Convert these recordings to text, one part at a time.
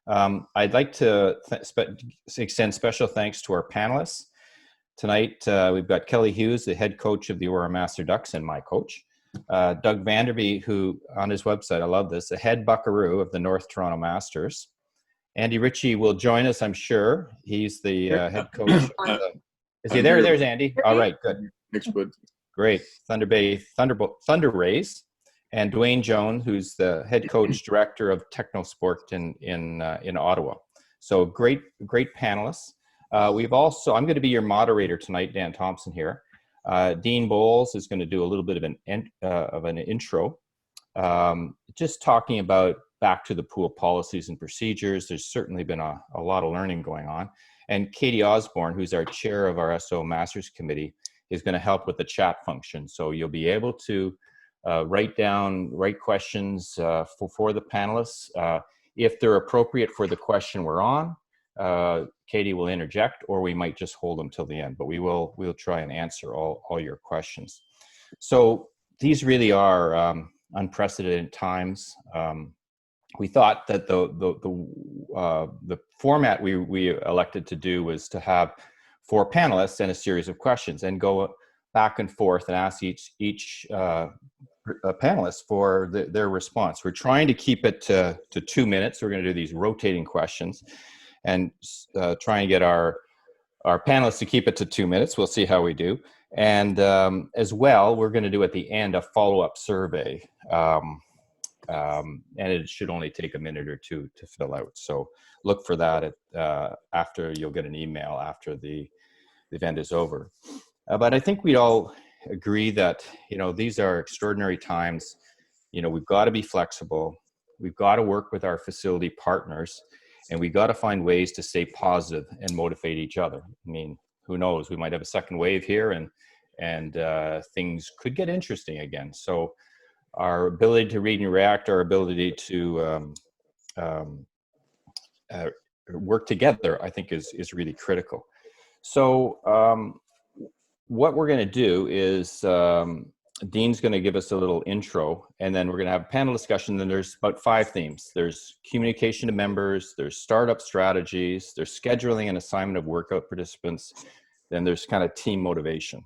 I'd like to extend special thanks to our panelists. Tonight, we've got Kelly Hughes, the head coach of the Aurora Master Ducks and my coach. Doug Vanderby, who on his website, I love this, the head buckaroo of the North Toronto Masters. Andy Ritchie will join us, I'm sure. He's the head coach. Is he there? There's Andy. All right, good. Thanks, bud. Great. Thunder Bay Thunder Rays. And Duane Jones, who's the head coach director of Technosport in Ottawa. So great panelists. We've also, I'm going to be your moderator tonight, Dan Thompson here. Dean Boles is going to do a little bit of an intro, just talking about back to the pool policies and procedures. There's certainly been a lot of learning going on. And Katie Osborne, who's our chair of our SO Masters Committee, is going to help with the chat function. So you'll be able to write questions for the panelists. If they're appropriate for the question we're on, Katie will interject, or we might just hold them till the end, but we'll try and answer all your questions. So these really are unprecedented times. We thought that the format we elected to do was to have 4 panelists and a series of questions and go back and forth and ask each panelist for their response. We're trying to keep it to 2 minutes. We're going to do these rotating questions and try and get our panelists to keep it to 2 minutes. We'll see how we do. And as well, we're going to do at the end a follow-up survey. And it should only take a minute or two to fill out. So look for that after. You'll get an email after the event is over. But I think we all agree that, these are extraordinary times. We've got to be flexible. We've got to work with our facility partners, and we've got to find ways to stay positive and motivate each other. I mean, who knows? We might have a second wave here, and things could get interesting again. So our ability to read and react, our ability to work together, I think is really critical. So what we're going to do is Dean's going to give us a little intro, and then we're going to have a panel discussion. Then there's about 5 themes. There's communication to members, there's startup strategies, there's scheduling and assignment of workout participants, then there's kind of team motivation.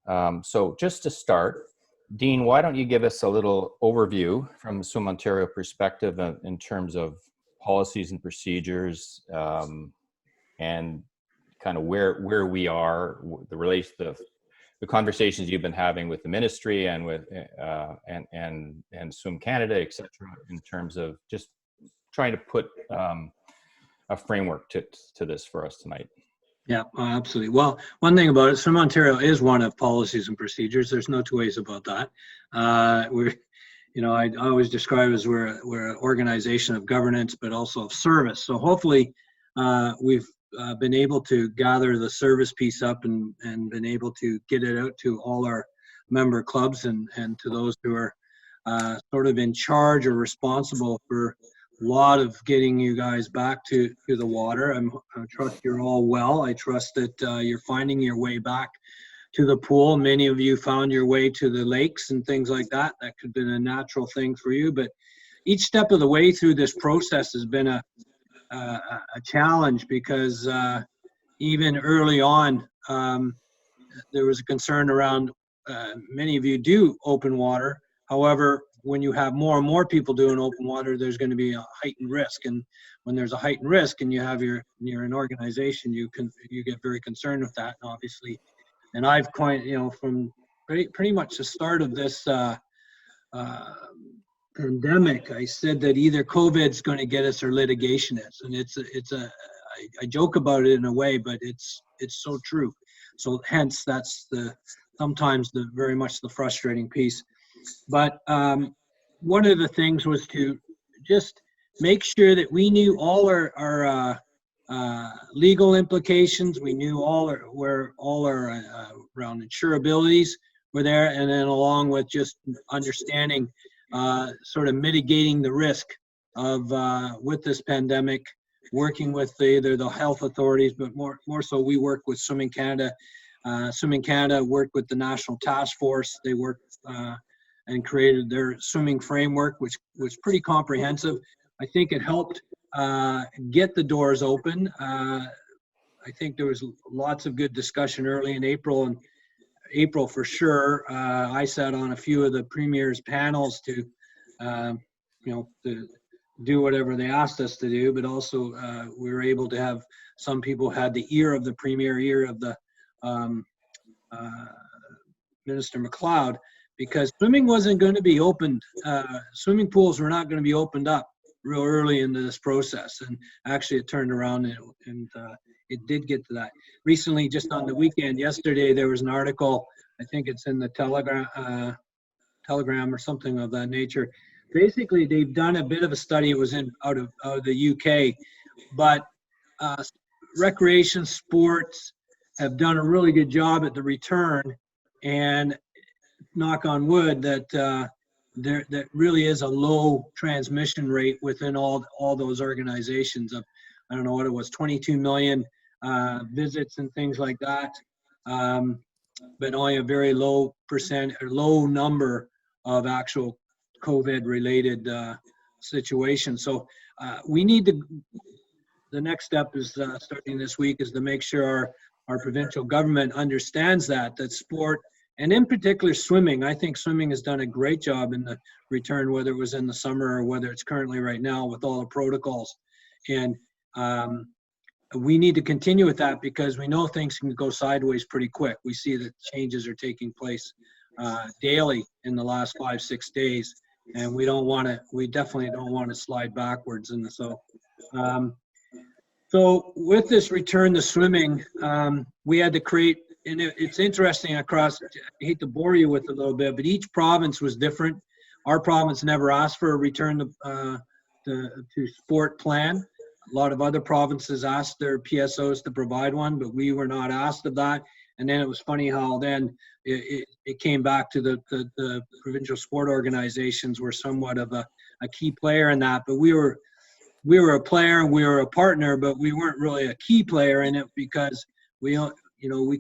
So just to start, Dean, why don't you give us a little overview from the Swim Ontario perspective in terms of policies and procedures, and kind of where we are, the conversations you've been having with the ministry and with and Swim Canada, et cetera, in terms of just trying to put a framework to this for us tonight. Yeah, absolutely. Well, one thing about it, Swim Ontario is one of policies and procedures. There's no two ways about that. I always describe it as we're an organization of governance, but also of service. So hopefully we've been able to gather the service piece up and been able to get it out to all our member clubs and to those who are sort of in charge or responsible for a lot of getting you guys back to the water. I trust you're all well. I trust that you're finding your way back to the pool. Many of you found your way to the lakes and things like that. That could have been a natural thing for you, but each step of the way through this process has been a challenge, because even early on there was a concern around many of you do open water. However, when you have more and more people doing open water, there's going to be a heightened risk, and when there's a heightened risk and you're an organization, you get very concerned with that, and obviously. And I've quite, from pretty much the start of this pandemic, I said that either COVID's going to get us or litigation is, and I joke about it in a way, but it's so true. So hence that's sometimes very much the frustrating piece. But one of the things was to just make sure that we knew all our legal implications. We knew where all our around insurabilities were there, and then along with just understanding, sort of mitigating the risk of with this pandemic, working with either the health authorities, but more so we work with Swimming Canada. Swimming Canada worked with the National Task Force. They worked and created their swimming framework, which was pretty comprehensive. I think it helped get the doors open. I think there was lots of good discussion early in April, and April for sure. I sat on a few of the premier's panels to, to do whatever they asked us to do, but also we were able to have some people had the ear of the premier, ear of the Minister McLeod, because swimming wasn't going to be opened. Swimming pools were not going to be opened up real early into this process, and actually it turned around and it did get to that. Recently, just on the weekend, yesterday, there was an article, I think it's in the Telegram or something of that nature. Basically, they've done a bit of a study. It was out of the UK, but recreation sports have done a really good job at the return, and knock on wood that that really is a low transmission rate within all those organizations. Of I don't know what it was, 22 million visits and things like that, but only a very low number of actual COVID-related situations. So we need to. The next step is starting this week is to make sure our provincial government understands that sport, and in particular swimming. I think swimming has done a great job in the return, whether it was in the summer or whether it's currently right now with all the protocols. And we need to continue with that because we know things can go sideways pretty quick. We see that changes are taking place daily in the last 5-6 days, and we definitely don't want to slide backwards. And so with this return to swimming, we had to create, and it's interesting across, I hate to bore you with a little bit, but each province was different. Our province never asked for a return to sport plan. A lot of other provinces asked their PSOs to provide one, but we were not asked of that. And then it was funny how then it came back to the provincial sport organizations were somewhat of a key player in that. But we were a player and we were a partner, but we weren't really a key player in it because we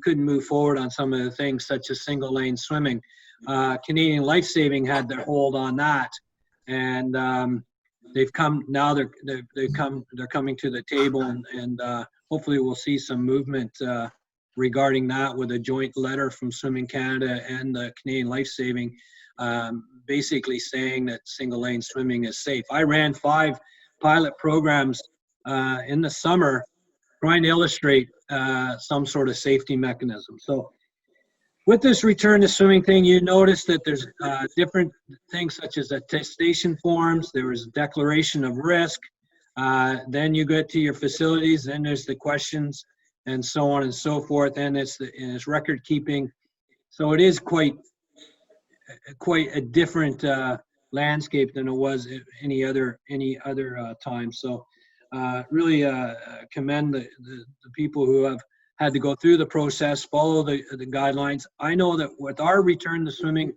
couldn't move forward on some of the things such as single lane swimming. Canadian Life Saving had their hold on that, and they've come now. They're coming to the table, and hopefully we'll see some movement regarding that with a joint letter from Swimming Canada and the Canadian Life Saving, basically saying that single lane swimming is safe. I ran 5 pilot programs in the summer trying to illustrate some sort of safety mechanism. So with this return to swimming thing, you notice that there's different things such as attestation forms. There was a declaration of risk. Then you get to your facilities. Then there's the questions and so on and so forth. And it's record keeping. So it is quite a different landscape than it was any other time. So really commend the people who have had to go through the process, follow the guidelines. I know that with our return to swimming,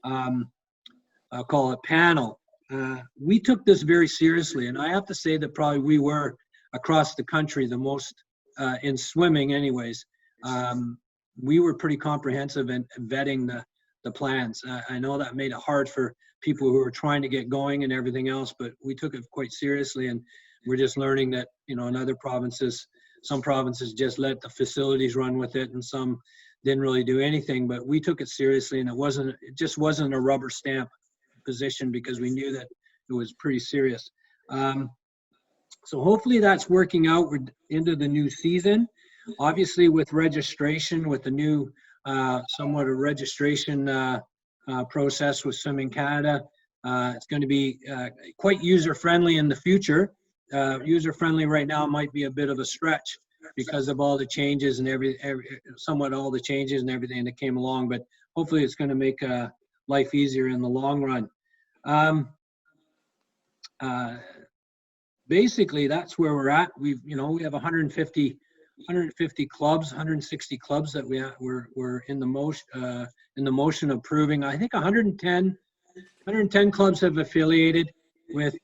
I'll call it panel, we took this very seriously. And I have to say that probably we were across the country the most in swimming anyways. We were pretty comprehensive in vetting the plans. I know that made it hard for people who were trying to get going and everything else, but we took it quite seriously. And we're just learning that, in other provinces, some provinces just let the facilities run with it and some didn't really do anything, but we took it seriously, and it just wasn't a rubber stamp position because we knew that it was pretty serious. So hopefully that's working out. We're into the new season. Obviously with registration, with the new somewhat a registration process with Swimming Canada, it's going to be quite user-friendly in the future. User-friendly right now might be a bit of a stretch because of all the changes and somewhat all the changes and everything that came along, but hopefully it's going to make life easier in the long run. Basically that's where we're at. We have 150 clubs, 160 clubs that we're in the motion of approving. I think 110 clubs have affiliated with.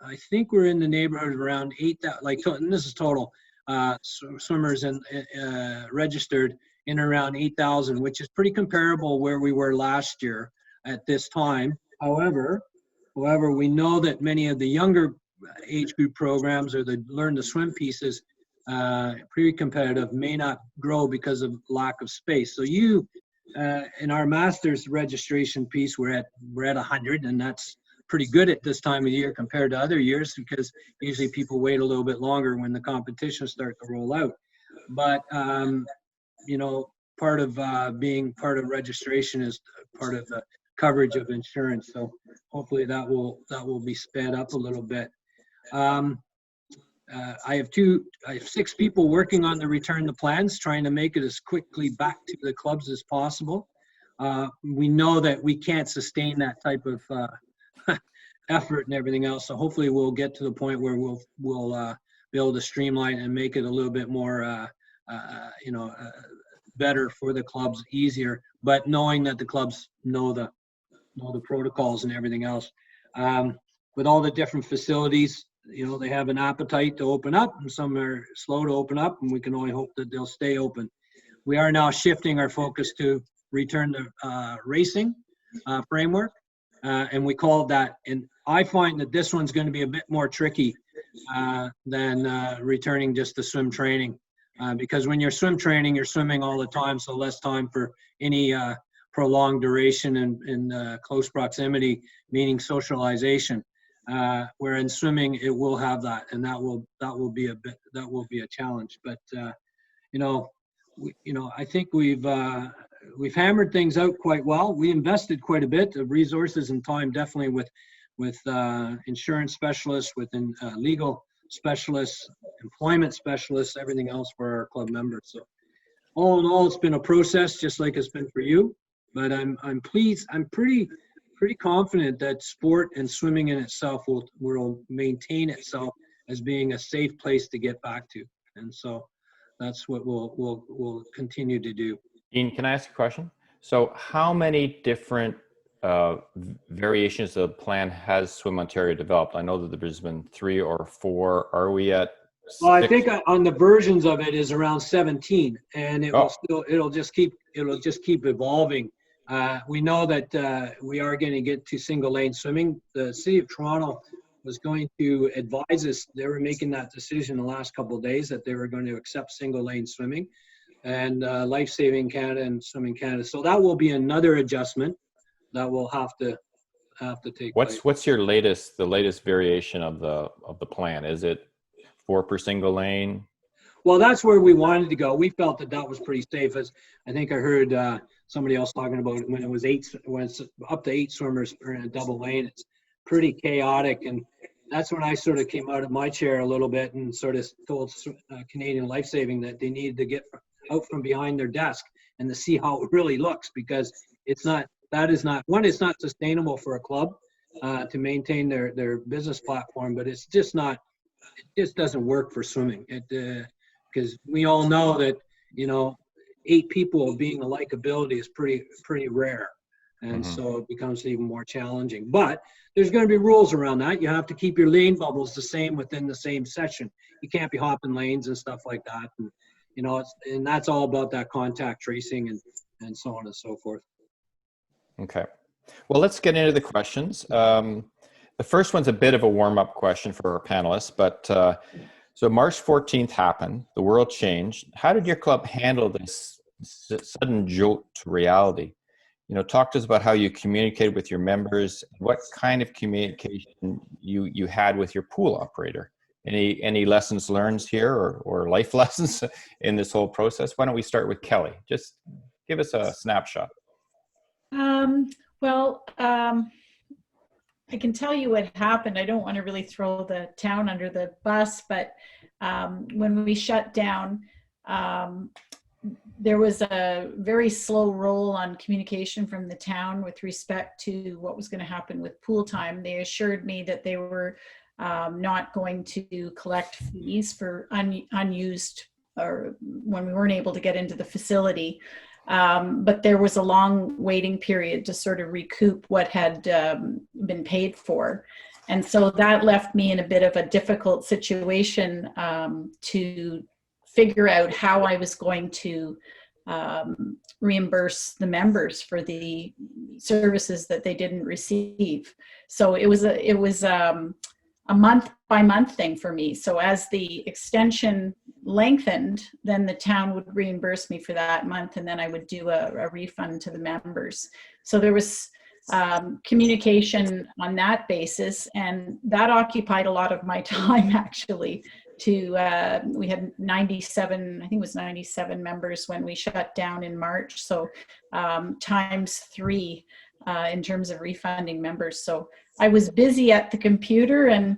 I think we're in the neighborhood of around 8,000. And this is total swimmers and registered in around 8,000, which is pretty comparable where we were last year at this time. However, However, we know that many of the younger age group programs or the learn to swim pieces, pre-competitive, may not grow because of lack of space. So you, in our master's registration piece, we're at 100, and that's pretty good at this time of year compared to other years, because usually people wait a little bit longer when the competitions start to roll out. But you know, part of being part of registration is part of the coverage of insurance. So hopefully that will be sped up a little bit. I have 6 people working on the return to plans, trying to make it as quickly back to the clubs as possible. We know that we can't sustain that type of effort and everything else. So hopefully we'll get to the point where we'll be able to streamline and make it a little bit more, you know, better for the clubs, easier, but knowing that the clubs know the protocols and everything else. With all the different facilities, you know, they have an appetite to open up, and some are slow to open up, and we can only hope that they'll stay open. We are now shifting our focus to return to racing framework, and we call that, and I find that this one's going to be a bit more tricky than returning just to swim training, because when you're swim training, you're swimming all the time, so less time for any prolonged duration and close proximity, meaning socialization. Where in swimming it will have that, and that will be a challenge. But you know, I think we've hammered things out quite well. We invested quite a bit of resources and time, definitely with insurance specialists, within legal specialists, employment specialists, everything else for our club members. So all in all, it's been a process, just like it's been for you. But I'm pleased. I'm pretty confident that sport and swimming in itself will maintain itself as being a safe place to get back to, and so that's what we'll continue to do. Ian, can I ask a question? So how many different variations of the plan has Swim Ontario developed? I know that there's been 3 or 4. Are we at 6? Well, I think on the versions of it is around 17, and it'll just keep evolving. We know that we are going to get to single lane swimming. The City of Toronto was going to advise us. They were making that decision the last couple of days that they were going to accept single lane swimming, and Life Saving Canada and Swimming Canada. So that will be another adjustment that will have to take place. What's the latest variation of the plan? Is it 4 per single lane? Well, that's where we wanted to go. We felt that was pretty safe. As I think I heard somebody else talking about it, when it's up to 8 swimmers in a double lane, it's pretty chaotic. And that's when I sort of came out of my chair a little bit and sort of told Canadian Life Saving that they needed to get out from behind their desk and to see how it really looks, because it's not sustainable for a club to maintain their business platform, but it just doesn't work for swimming. Because we all know that, you know, 8 people being a likability is pretty rare, and so it becomes even more challenging. But there's going to be rules around that. You have to keep your lane bubbles the same within the same session. You can't be hopping lanes and stuff like that, and you know, and that's all about that contact tracing and so on and so forth. Okay, well, let's get into the questions. The first one's a bit of a warm-up question for our panelists, but so March 14th happened, the world changed. How did your club handle this sudden jolt to reality? You know, talk to us about how you communicated with your members, what kind of communication you had with your pool operator. Any lessons learned here or life lessons in this whole process? Why don't we start with Kelly? Just give us a snapshot. I can tell you what happened. I don't want to really throw the town under the bus, but when we shut down, there was a very slow roll on communication from the town with respect to what was going to happen with pool time. They assured me that they were not going to collect fees for unused, or when we weren't able to get into the facility. But there was a long waiting period to sort of recoup what had been paid for. And so that left me in a bit of a difficult situation to figure out how I was going to reimburse the members for the services that they didn't receive. So it was a month by month thing for me. So as the extension lengthened, then the town would reimburse me for that month, and then I would do a refund to the members. So there was communication on that basis, and that occupied a lot of my time actually. We had 97, I think it was 97 members when we shut down in March. So times 3 in terms of refunding members. So I was busy at the computer, and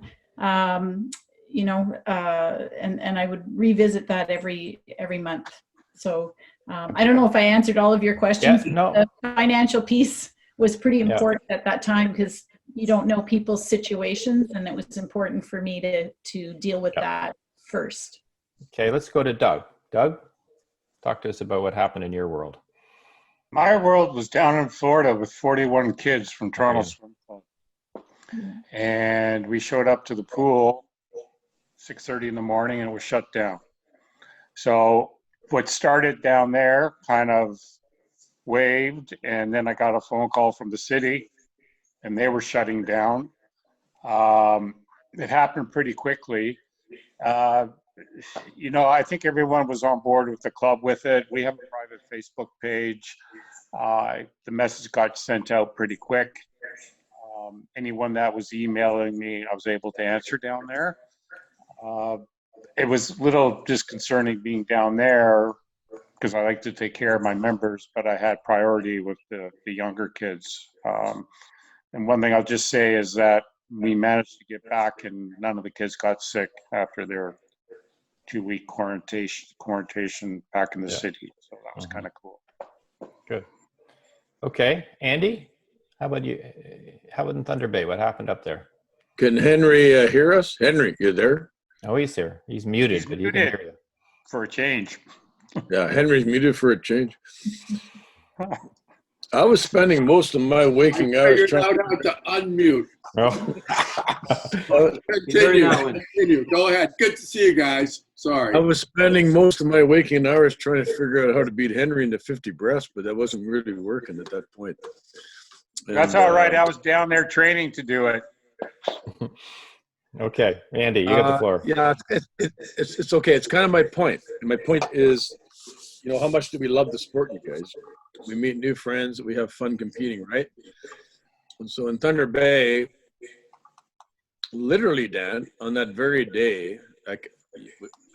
you know, and I would revisit that every month. So I don't know if I answered all of your questions. Yeah, no. The financial piece was pretty important at that time, because you don't know people's situations, and it was important for me to deal with that first. Okay, let's go to Doug. Doug, talk to us about what happened in your world. My world was down in Florida with 41 kids from Toronto Swim Club. And we showed up to the pool 6:30 in the morning, and it was shut down. So what started down there kind of waved, and then I got a phone call from the city, and they were shutting down. It happened pretty quickly. You know, I think everyone was on board with the club with it. We have a private Facebook page. The message got sent out pretty quick. Anyone that was emailing me, I was able to answer down there. It was a little disconcerting being down there, because I like to take care of my members, but I had priority with the younger kids. And one thing I'll just say is that we managed to get back, and none of the kids got sick after their 2-week quarantine back in the city. So that was kind of cool. Good. Okay, Andy, how about you? How about in Thunder Bay? What happened up there? Can Henry hear us? Henry, you there? Oh, he's here. He's muted, but he can hear you. For a change. Yeah, Henry's muted for a change. I was spending most of my waking hours Figured trying out how to unmute. Oh. Continue. Go ahead. Good to see you guys. Sorry. I was spending most of my waking hours trying to figure out how to beat Henry into 50 breasts, but that wasn't really working at that point. That's all right. I was down there training to do it. Okay, Andy, you got the floor. Yeah, it's okay. It's kind of my point. And my point is, you know, how much do we love the sport, you guys? We meet new friends. We have fun competing, right? And so in Thunder Bay, literally, Dan, on that very day,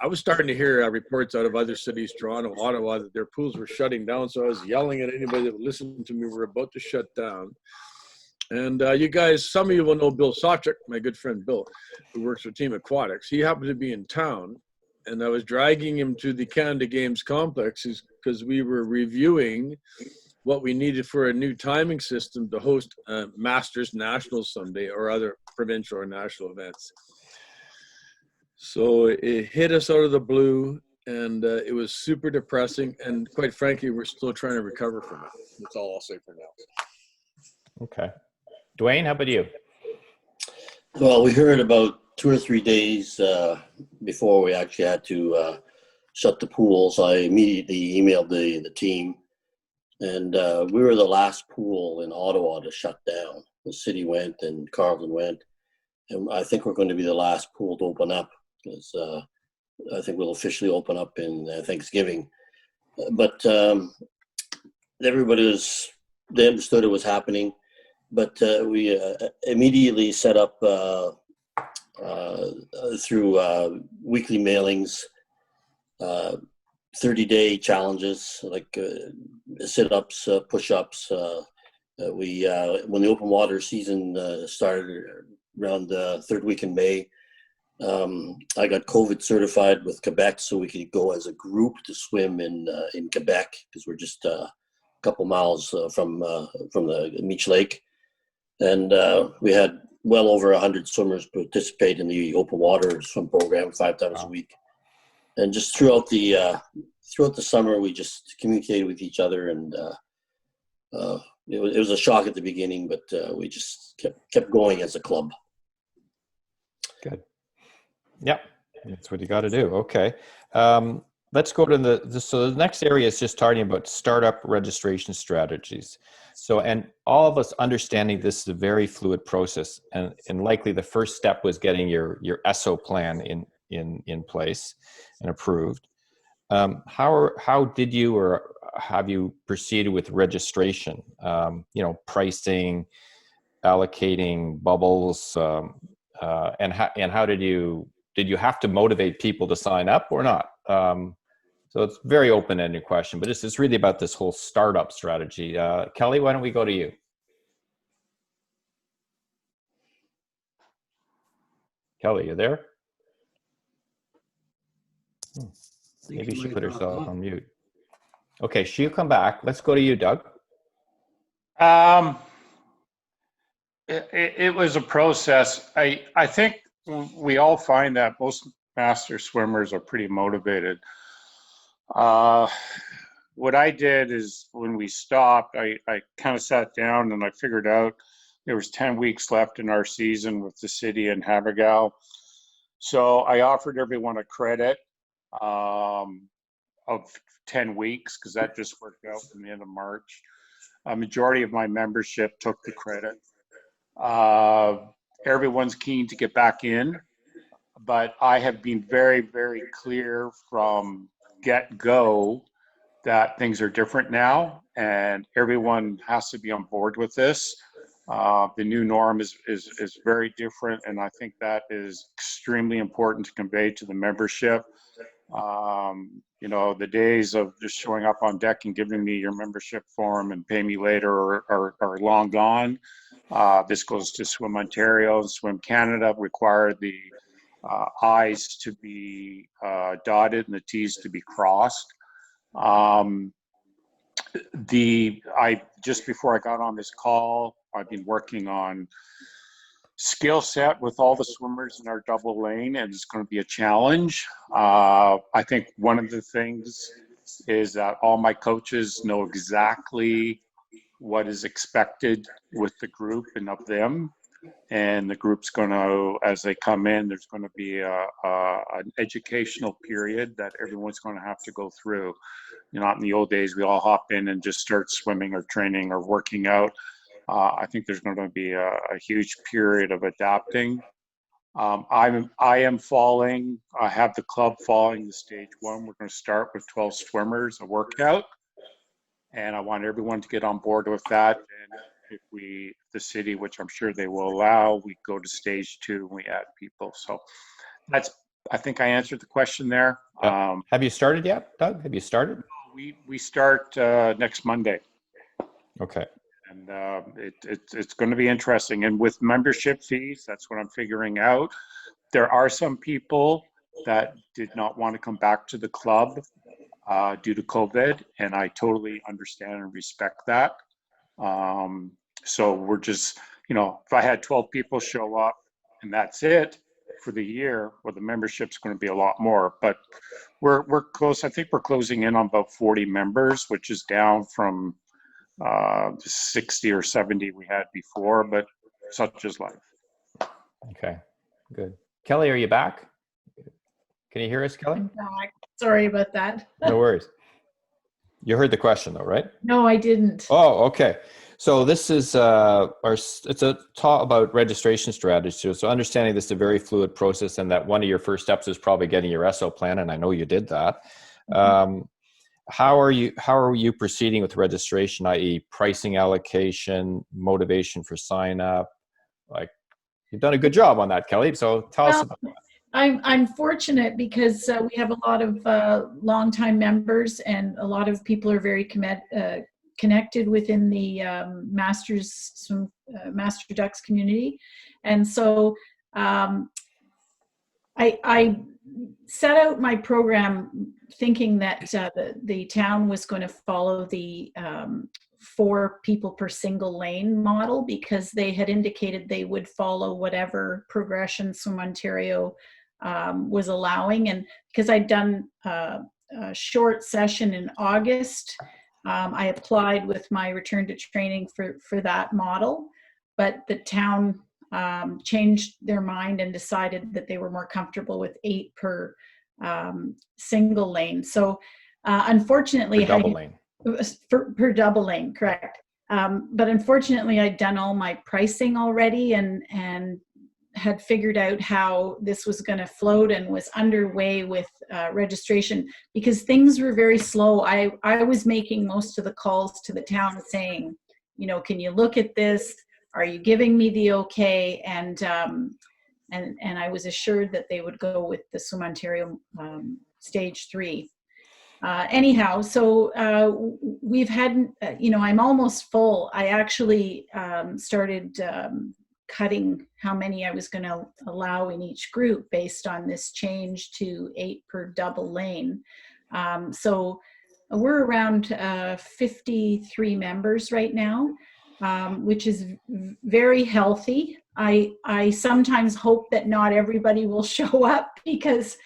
I was starting to hear reports out of other cities, Toronto, Ottawa, that their pools were shutting down. So I was yelling at anybody that would listen to me. We're about to shut down. And you guys, some of you will know Bill Sotrick, my good friend Bill, who works for Team Aquatics. He happened to be in town, and I was dragging him to the Canada Games complex because we were reviewing what we needed for a new timing system to host Masters Nationals someday, or other provincial or national events. So it hit us out of the blue, and it was super depressing. And quite frankly, we're still trying to recover from it. That's all I'll say for now. Okay. Duane, how about you? Well, we heard about 2 or 3 days before we actually had to shut the pools. I immediately emailed the team, and we were the last pool in Ottawa to shut down. The city went and Carleton went, and I think we're going to be the last pool to open up, because I think we'll officially open up in Thanksgiving. But they understood it was happening. But we immediately set up through weekly mailings, 30-day challenges like sit-ups, push-ups. When the open water season started around the 3rd week in May, I got COVID certified with Quebec, so we could go as a group to swim in Quebec, because we're just a couple miles from the Meech Lake. And we had well over 100 swimmers participate in the open water swim program 5 times a week. And just throughout the summer, we just communicated with each other, and it was a shock at the beginning, but we just kept going as a club. Good. Yep, that's what you got to do. Okay. let's go to so the next area is just talking about startup registration strategies. So, and all of us understanding this is a very fluid process, and likely the first step was getting your ESO plan in place and approved. How did you, or have you proceeded with registration? Pricing, allocating bubbles, and how did you have to motivate people to sign up or not? So it's a very open-ended question, but it's really about this whole startup strategy. Kelly, why don't we go to you? Kelly, you there? Maybe she put herself on mute. Okay, she'll come back. Let's go to you, Doug. It was a process. I think we all find that most master swimmers are pretty motivated. What I did is when we stopped, I kind of sat down and I figured out there was 10 weeks left in our season with the city and Havergal. So I offered everyone a credit of 10 weeks because that just worked out from the end of March. A majority of my membership took the credit. Everyone's keen to get back in, but I have been very, very clear from get-go that things are different now and everyone has to be on board with this. The new norm is very different, and I think that is extremely important to convey to the membership. The days of just showing up on deck and giving me your membership form and pay me later are long gone. This goes to Swim Ontario and Swim Canada, require the I's to be dotted and the T's to be crossed. Just before I got on this call, I've been working on skill set with all the swimmers in our double lane, and it's going to be a challenge. I think one of the things is that all my coaches know exactly what is expected with the group and of them. And the group's going to, as they come in, there's going to be an educational period that everyone's going to have to go through. Not in the old days, we all hop in and just start swimming or training or working out. I think there's going to be a huge period of adapting. I have the club following the stage one. We're going to start with 12 swimmers, a workout. And I want everyone to get on board with that. And if the city, which I'm sure they will allow, we go to stage two and we add people. So I think I answered the question there. Have you started yet, Doug? Have you started? We start next Monday. Okay. And it's going to be interesting. And with membership fees, that's what I'm figuring out. There are some people that did not want to come back to the club due to COVID, and I totally understand and respect that. So we're just, if I had 12 people show up and that's it for the year, well, the membership's going to be a lot more. But we're close. I think we're closing in on about 40 members, which is down from 60 or 70 we had before, but such is life. Okay, good. Kelly, are you back? Can you hear us, Kelly? I'm back. Sorry about that. No worries. You heard the question though, right? No, I didn't. Oh, okay. So this is it's a talk about registration strategy. So understanding this is a very fluid process, and that one of your first steps is probably getting your ESO plan, and I know you did that. How are you proceeding with registration, i.e. pricing allocation, motivation for sign up? Like, you've done a good job on that, Kelly. So tell us about that. I'm fortunate because we have a lot of longtime members, and a lot of people are very connected within the Master Ducks community. And so I set out my program thinking that the town was going to follow the 4 people per single lane model, because they had indicated they would follow whatever progression Swim Ontario was allowing. And because I'd done a short session in August, I applied with my return to training for that model, but the town changed their mind and decided that they were more comfortable with 8 per single lane. So unfortunately, For double lane. per double lane, correct. But unfortunately, I'd done all my pricing already and had figured out how this was going to float and was underway with registration, because things were very slow. I was making most of the calls to the town saying, you know, can you look at this? Are you giving me the okay? And I was assured that they would go with the Swim Ontario stage 3. Anyhow, so we've had, you know, I'm almost full. I actually started cutting how many I was going to allow in each group based on this change to 8 per double lane. So we're around 53 members right now, which is very healthy. I sometimes hope that not everybody will show up, because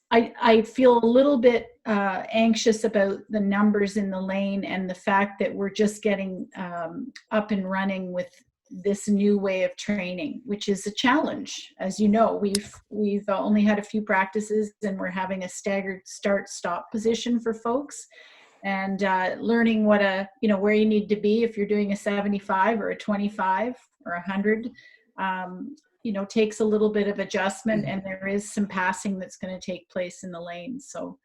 I feel a little bit anxious about the numbers in the lane and the fact that we're just getting up and running with this new way of training, which is a challenge. As you know, we've only had a few practices, and we're having a staggered start-stop position for folks, and learning what where you need to be if you're doing a 75 or a 25 or 100. Takes a little bit of adjustment, and there is some passing that's going to take place in the lane. So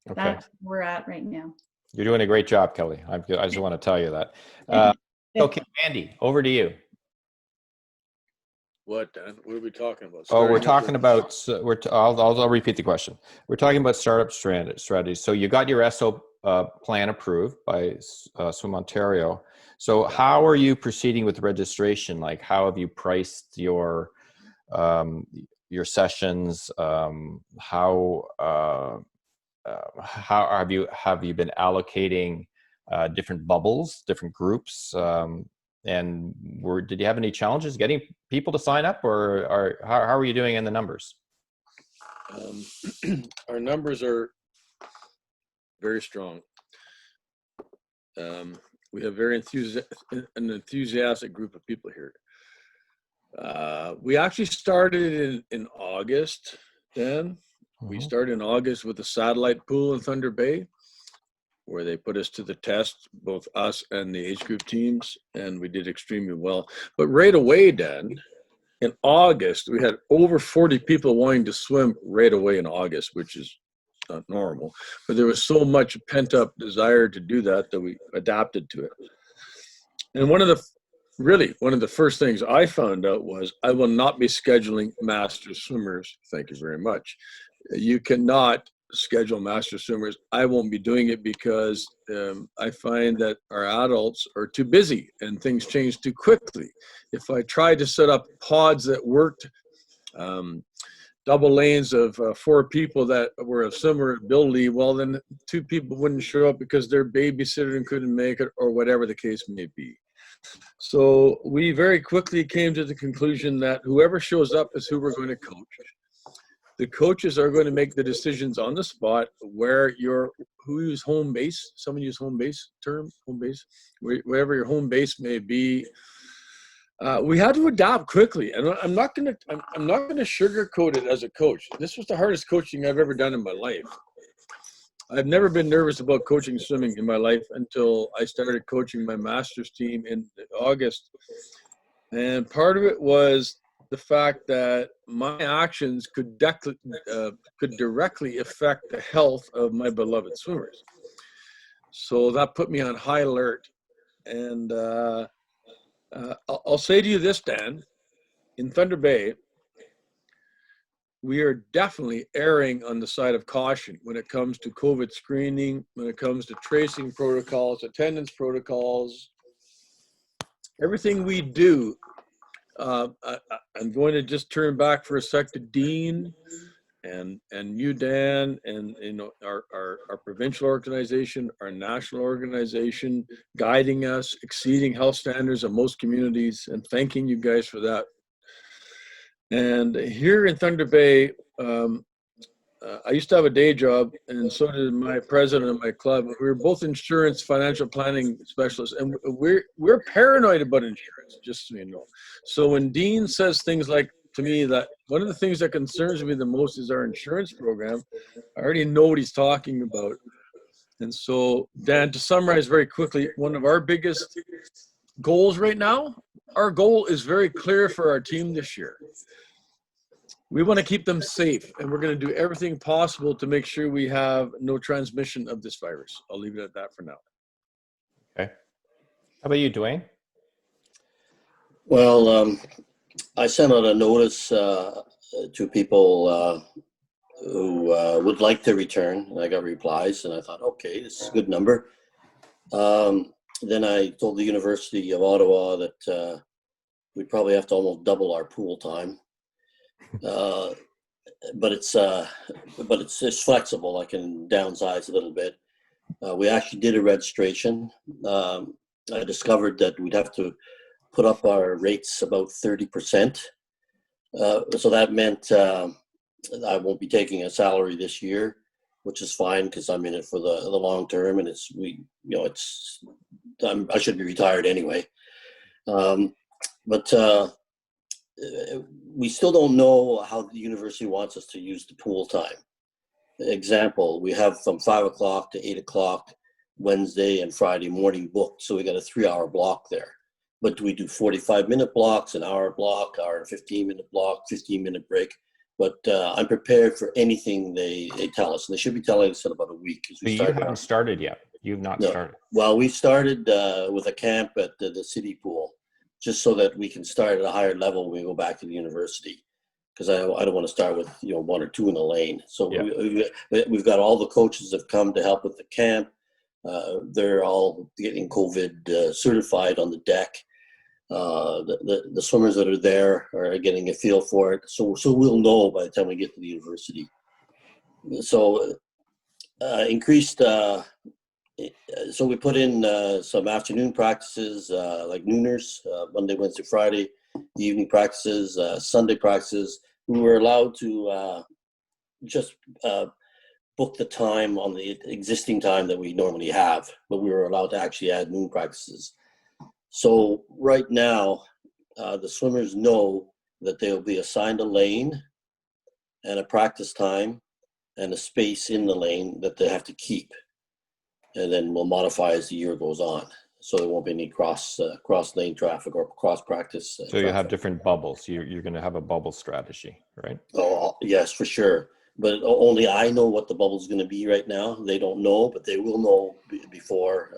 Okay. that's where we're at right now. You're doing a great job, Kelly. I just want to tell you that. Okay, Andy, over to you. What, Dan? What are we talking about? We're talking about, I'll repeat the question. We're talking about startup strategies. So you got your SO plan approved by Swim Ontario. So how are you proceeding with registration? Like, how have you priced your sessions? How have you been allocating different bubbles, different groups? And did you have any challenges getting people to sign up, or how are you doing in the numbers? Our numbers are very strong. We have an enthusiastic group of people here. We actually started in August then. We started in August with a satellite pool in Thunder Bay, where they put us to the test, both us and the age group teams, and we did extremely well. But right away, Dan, in August, we had over 40 people wanting to swim right away in August, which is not normal. But there was so much pent-up desire to do that we adapted to it. And one of the first things I found out was I will not be scheduling master swimmers. Thank you very much. You cannot schedule master swimmers. I won't be doing it because I find that our adults are too busy and things change too quickly. If I tried to set up pods that worked, double lanes of 4 people that were of similar ability, well, then 2 people wouldn't show up because their babysitter couldn't make it, or whatever the case may be. So we very quickly came to the conclusion that whoever shows up is who we're going to coach. The coaches are going to make the decisions on the spot who's home base. Someone use home base term, home base, wherever your home base may be. We had to adapt quickly, and I'm not going to sugarcoat it as a coach. This was the hardest coaching I've ever done in my life. I've never been nervous about coaching swimming in my life until I started coaching my master's team in August. And part of it was the fact that my actions could directly affect the health of my beloved swimmers. So that put me on high alert. And I'll say to you this, Dan, in Thunder Bay, we are definitely erring on the side of caution when it comes to COVID screening, when it comes to tracing protocols, attendance protocols, everything we do. I'm going to just turn back for a sec to Dean and you, Dan, and our provincial organization, our national organization, guiding us, exceeding health standards in most communities, and thanking you guys for that. And here in Thunder Bay, I used to have a day job, and so did my president of my club. We were both insurance financial planning specialists, and we're paranoid about insurance, just so you know. So when Dean says things like, to me that one of the things that concerns me the most is our insurance program. I already know what he's talking about. And so, Dan, to summarize very quickly, one of our biggest goals right now, our goal is very clear for our team this year. We want to keep them safe, and we're going to do everything possible to make sure we have no transmission of this virus. I'll leave it at that for now. Okay. How about you, Duane? Well, I sent out a notice to people who would like to return, and I got replies, and I thought, okay, this is a good number. Then I told the University of Ottawa that we'd probably have to almost double our pool time. But it's flexible. I can downsize a little bit. We actually did a registration. I discovered that we'd have to put up our rates about 30%. So that meant I won't be taking a salary this year, which is fine because I'm in it for the long term, and I should be retired anyway. But we still don't know how the university wants us to use the pool time. Example, we have from 5 o'clock to 8 o'clock Wednesday and Friday morning booked, so we got a 3-hour block there. But do we do 45-minute blocks, an hour block, hour and 15-minute block, 15-minute break? But I'm prepared for anything they tell us, and they should be telling us in about a week. So you haven't started yet. You've not started. Well, we started with a camp at the city pool, just so that we can start at a higher level when we go back to the university. Because I don't want to start with 1 or 2 in a lane. So we've got all the coaches have come to help with the camp. They're all getting COVID certified on the deck. The swimmers that are there are getting a feel for it. So we'll know by the time we get to the university. So increased. So we put in some afternoon practices like nooners, Monday, Wednesday, Friday, the evening practices, Sunday practices. We were allowed to just book the time on the existing time that we normally have, but we were allowed to actually add noon practices. So right now, the swimmers know that they'll be assigned a lane and a practice time and a space in the lane that they have to keep. And then we'll modify as the year goes on. So there won't be any cross lane traffic or cross practice. So you have different bubbles. You're going to have a bubble strategy, right? Oh, yes, for sure. But only I know what the bubble is going to be right now. They don't know, but they will know before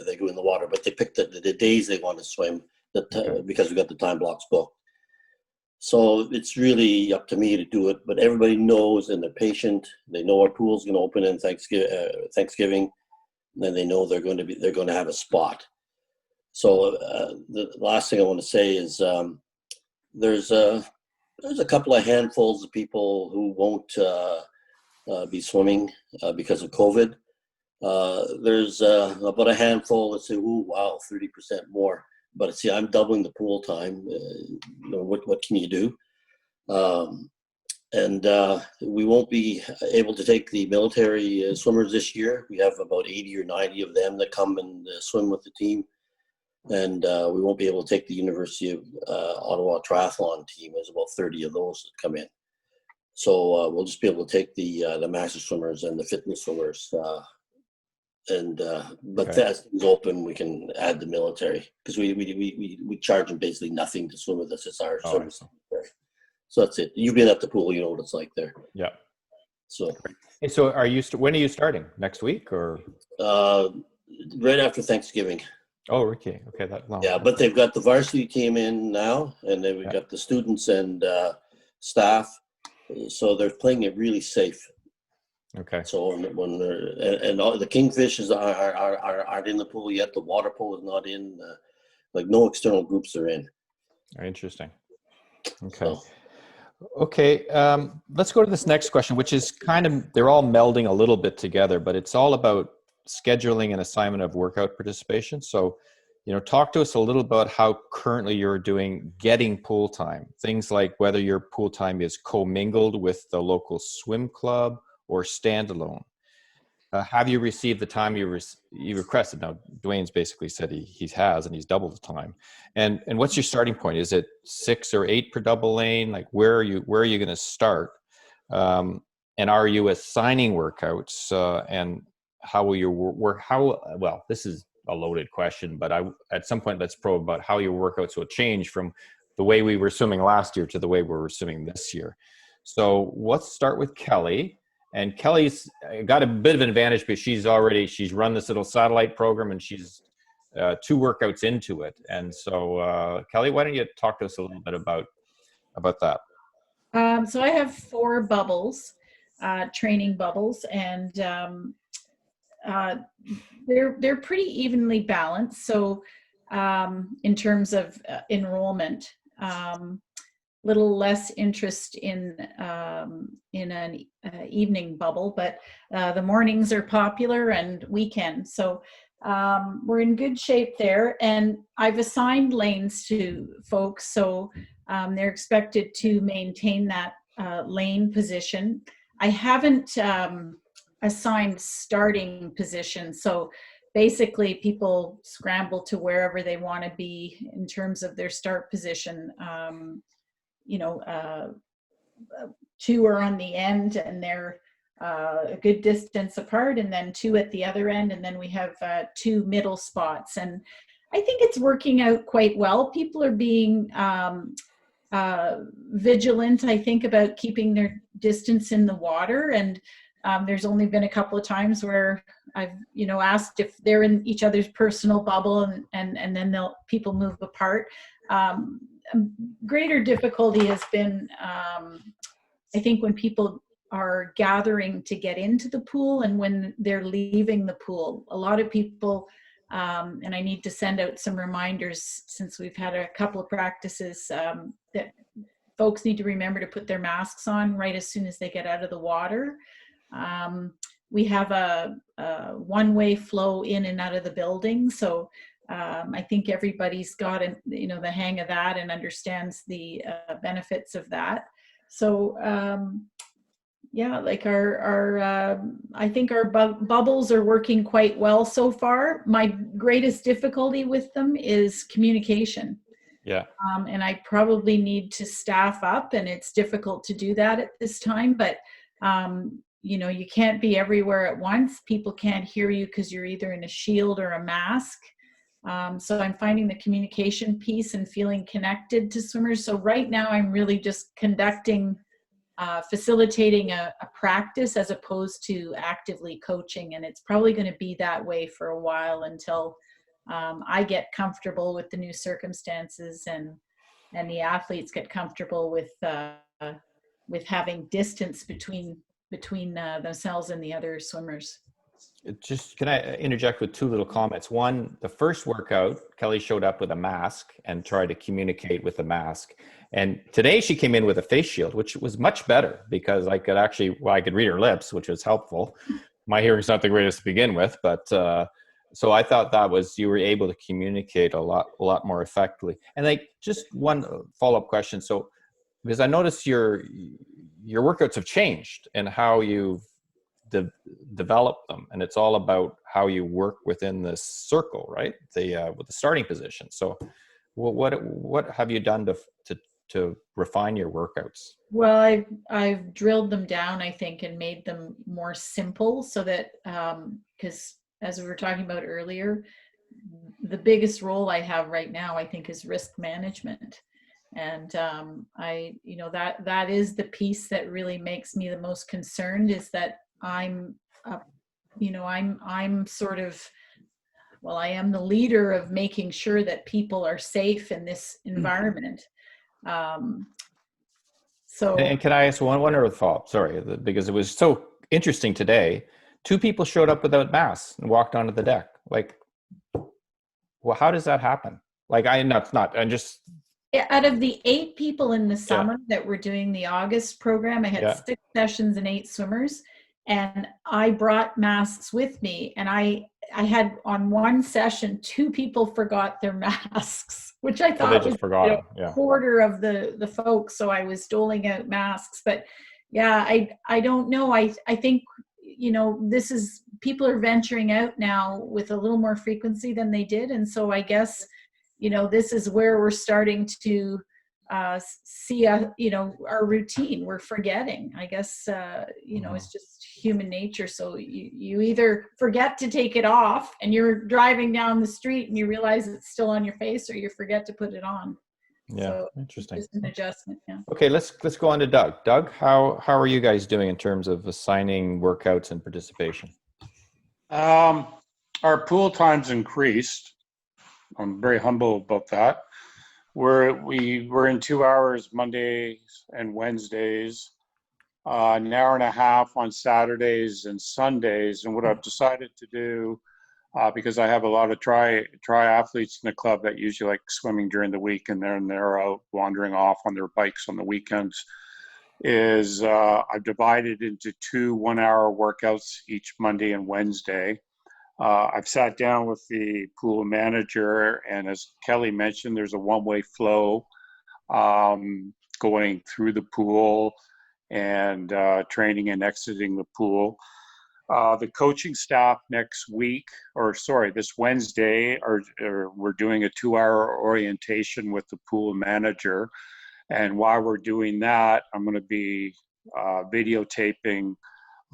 they go in the water. But they pick the days they want to swim because we got the time blocks booked. So it's really up to me to do it. But everybody knows and they're patient. They know our pool's going to open in Thanksgiving. Then they know they're going to have a spot. So the last thing I want to say is there's a couple of handfuls of people who won't be swimming because of COVID. There's about a handful that say, "Ooh, wow, 30% more." But see, I'm doubling the pool time. What can you do? And we won't be able to take the military swimmers this year. We have about 80 or 90 of them that come and swim with the team. And we won't be able to take the University of Ottawa triathlon team. There's about 30 of those that come in. So we'll just be able to take the master swimmers and the fitness swimmers. But as things open, we can add the military because we charge them basically nothing to swim with us. It's our service. So that's it. You've been at the pool, you know what it's like there. Yeah. So. Hey, so when are you starting? Next week or? Right after Thanksgiving. Oh, okay. Okay, that long. Yeah, but they've got the varsity team in now, and then we've got the students and staff. So they're playing it really safe. Okay. So when they're all the kingfishers aren't in the pool yet. The water polo is not in. Like no external groups are in. Interesting. Okay. So. Okay, let's go to this next question, which is they're all melding a little bit together, but it's all about scheduling and assignment of workout participation. So, talk to us a little about how currently you're getting pool time. Things like whether your pool time is commingled with the local swim club or standalone. Have you received the time you requested? Now, Duane's basically said he has, and he's doubled the time. And what's your starting point? Is it 6 or 8 per double lane? Like, where are you going to start? And are you assigning workouts? And how will your work? Well, this is a loaded question, but at some point let's probe about how your workouts will change from the way we were swimming last year to the way we're swimming this year. So let's start with Kelly. And Kelly's got a bit of an advantage because she's run this little satellite program, and she's 2 workouts into it. And so, Kelly, why don't you talk to us a little bit about that? So I have 4 bubbles, training bubbles, and they're pretty evenly balanced. So in terms of enrollment, little less interest in an evening bubble, but the mornings are popular and weekends. So we're in good shape there. And I've assigned lanes to folks, so they're expected to maintain that lane position. I haven't assigned starting position. So basically people scramble to wherever they want to be in terms of their start position. 2 are on the end, and they're a good distance apart, and then 2 at the other end, and then we have 2 middle spots. And I think it's working out quite well. People are being vigilant, I think, about keeping their distance in the water. And there's only been a couple of times where I've, asked if they're in each other's personal bubble, and then people move apart. Greater difficulty has been, I think, when people are gathering to get into the pool and when they're leaving the pool. A lot of people, and I need to send out some reminders since we've had a couple of practices, that folks need to remember to put their masks on right as soon as they get out of the water. We have a one-way flow in and out of the building, so I think everybody's got the hang of that and understands the benefits of that. So like I think our bubbles are working quite well so far. My greatest difficulty with them is communication. Yeah. And I probably need to staff up, and it's difficult to do that at this time, but you can't be everywhere at once. People can't hear you because you're either in a shield or a mask. So I'm finding the communication piece and feeling connected to swimmers. So right now I'm really just facilitating a practice as opposed to actively coaching. And it's probably going to be that way for a while until I get comfortable with the new circumstances and the athletes get comfortable with having distance between themselves and the other swimmers. Can I interject with 2 little comments? One, the first workout, Kelly showed up with a mask and tried to communicate with the mask. And today she came in with a face shield, which was much better because I could read her lips, which was helpful. My hearing's not the greatest to begin with, but so I thought you were able to communicate a lot more effectively. And just one follow-up question. So, because I noticed your workouts have changed and how you've develop them, and it's all about how you work within this circle, right? With the starting position. So what have you done to refine your workouts? Well, I've drilled them down, I think, and made them more simple so that because as we were talking about earlier, the biggest role I have right now, I think, is risk management. And that is the piece that really makes me the most concerned, is that I'm sort of, I am the leader of making sure that people are safe in this environment. And can I ask one other thought? Sorry, because it was so interesting today. 2 people showed up without masks and walked onto the deck. How does that happen? Out of the 8 people in the summer that were doing the August program, I had 6 sessions and 8 swimmers. And I brought masks with me, and I had on one session 2 people forgot their masks, which I thought was a quarter of the folks. So I was doling out masks, but I don't know. I think this is people are venturing out now with a little more frequency than they did. And so I guess, this is where we're starting to see, our routine. We're forgetting, I guess, it's just human nature. So you either forget to take it off and you're driving down the street and you realize it's still on your face, or you forget to put it on. Yeah, So interesting. just an adjustment. Yeah. Okay, let's go on to Doug. Doug, how are you guys doing in terms of assigning workouts and participation? Our pool time's increased. I'm very humble about that. We're in 2 hours Mondays and Wednesdays, an hour and a half on Saturdays and Sundays. And what I've decided to do, because I have a lot of triathletes in the club that usually like swimming during the week, and then they're out wandering off on their bikes on the weekends, is I've divided into 2 1-hour workouts each Monday and Wednesday. I've sat down with the pool manager, and as Kelly mentioned, there's a one-way flow going through the pool and training and exiting the pool. The coaching staff this Wednesday, we're doing a 2-hour orientation with the pool manager. And while we're doing that, I'm going to be videotaping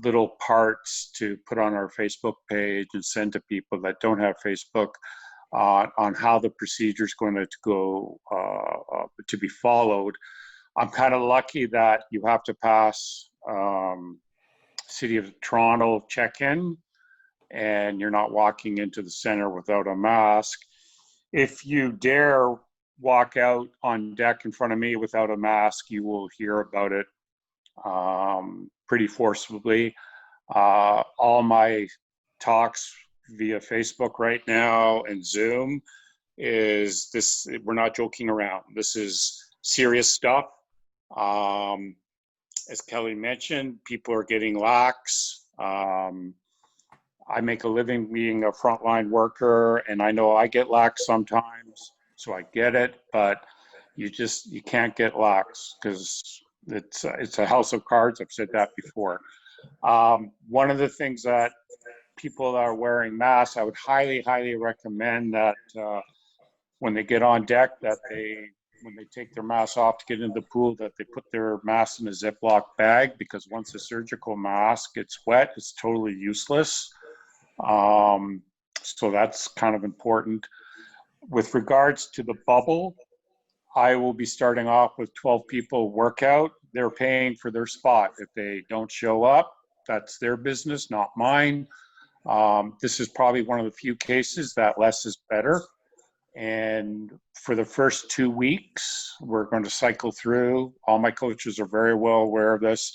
little parts to put on our Facebook page and send to people that don't have Facebook on how the procedure is going to go to be followed. I'm kind of lucky that you have to pass City of Toronto check-in, and you're not walking into the center without a mask. If you dare walk out on deck in front of me without a mask, you will hear about it pretty forcibly. All my talks via Facebook right now and Zoom is this, we're not joking around. This is serious stuff. As Kelly mentioned, people are getting lax. I make a living being a frontline worker, and I know I get lax sometimes, so I get it, but you can't get lax because it's a house of cards. I've said that before. One of the things that people that are wearing masks, I would highly, highly recommend that when they get on deck, when they take their mask off to get into the pool, that they put their mask in a Ziploc bag, because once a surgical mask gets wet, it's totally useless. So that's kind of important. With regards to the bubble, I will be starting off with 12 people workout. They're paying for their spot. If they don't show up, that's their business, not mine. This is probably one of the few cases that less is better. And for the first 2 weeks, we're going to cycle through. All my coaches are very well aware of this.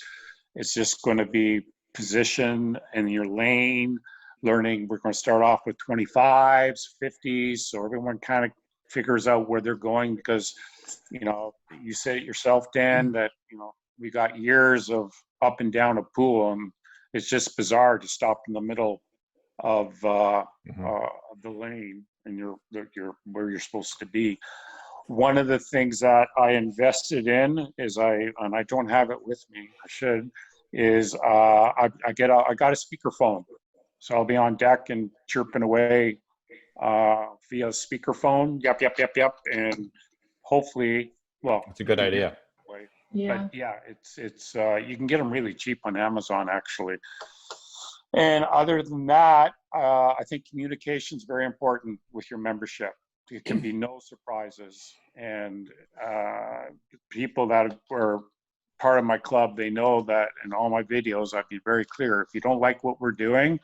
It's just going to be position in your lane, learning. We're going to start off with 25s, 50s, so everyone kind of figures out where they're going, because, you said it yourself, Dan, that, we got years of up and down a pool, and it's just bizarre to stop in the middle of the lane, and you're where you're supposed to be. One of the things that I invested in is I don't have it with me. I should. Is I got a speakerphone, so I'll be on deck and chirping away via speakerphone. Yep, and hopefully, well, It's a good idea. Yeah. But yeah, it's you can get them really cheap on Amazon, actually. And other than that, I think communication is very important with your membership. It can be no surprises. And people that were part of my club, they know that in all my videos, I'd be very clear. If you don't like what we're doing,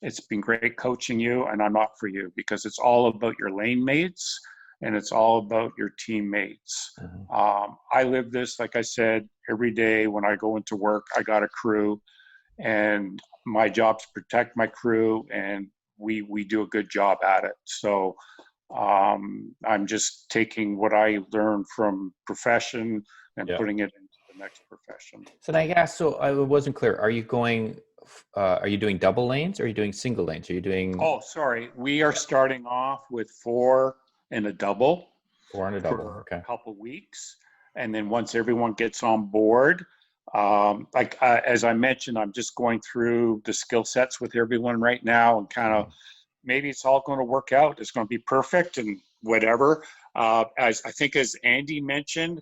it's been great coaching you, and I'm not for you, because it's all about your lane mates and it's all about your teammates. I live this, like I said, every day when I go into work. I got a crew, and my job to protect my crew, and we do a good job at it. So I'm just taking what I learned from profession and putting it into the next profession. So I guess, so I wasn't clear. Are you doing double lanes, or are you doing single lanes? Are you doing? Oh, sorry. We are starting off with 4 and a double. 4 and a double. For Okay. a couple weeks. And then once everyone gets on board, As I mentioned, I'm just going through the skill sets with everyone right now, and kind of maybe it's all going to work out. It's going to be perfect and whatever. As I think, as Andy mentioned,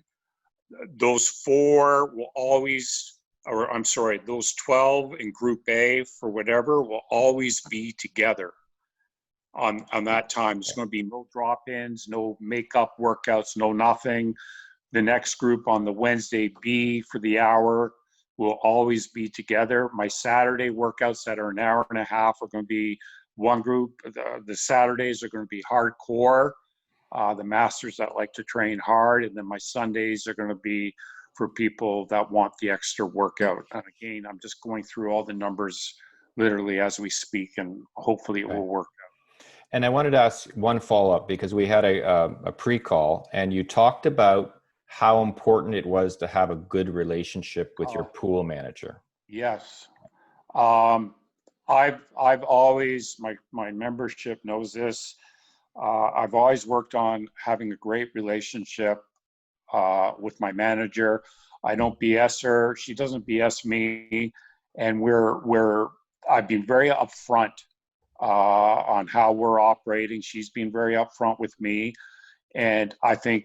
those 4 will always, or I'm sorry, those 12 in Group A for whatever will always be together on that time. There's going to be no drop-ins, no makeup workouts, no nothing. The next group on the Wednesday B for the hour will always be together. My Saturday workouts that are an hour and a half are going to be one group. The Saturdays are going to be hardcore, the masters that like to train hard. And then my Sundays are going to be for people that want the extra workout. And again, I'm just going through all the numbers literally as we speak, and hopefully it will work out. And I wanted to ask one follow-up, because we had a pre-call and you talked about how important it was to have a good relationship with your pool manager. Yes. I've always, my membership knows this. I've always worked on having a great relationship with my manager. I don't BS her. She doesn't BS me. And I've been very upfront on how we're operating. She's been very upfront with me. And I think,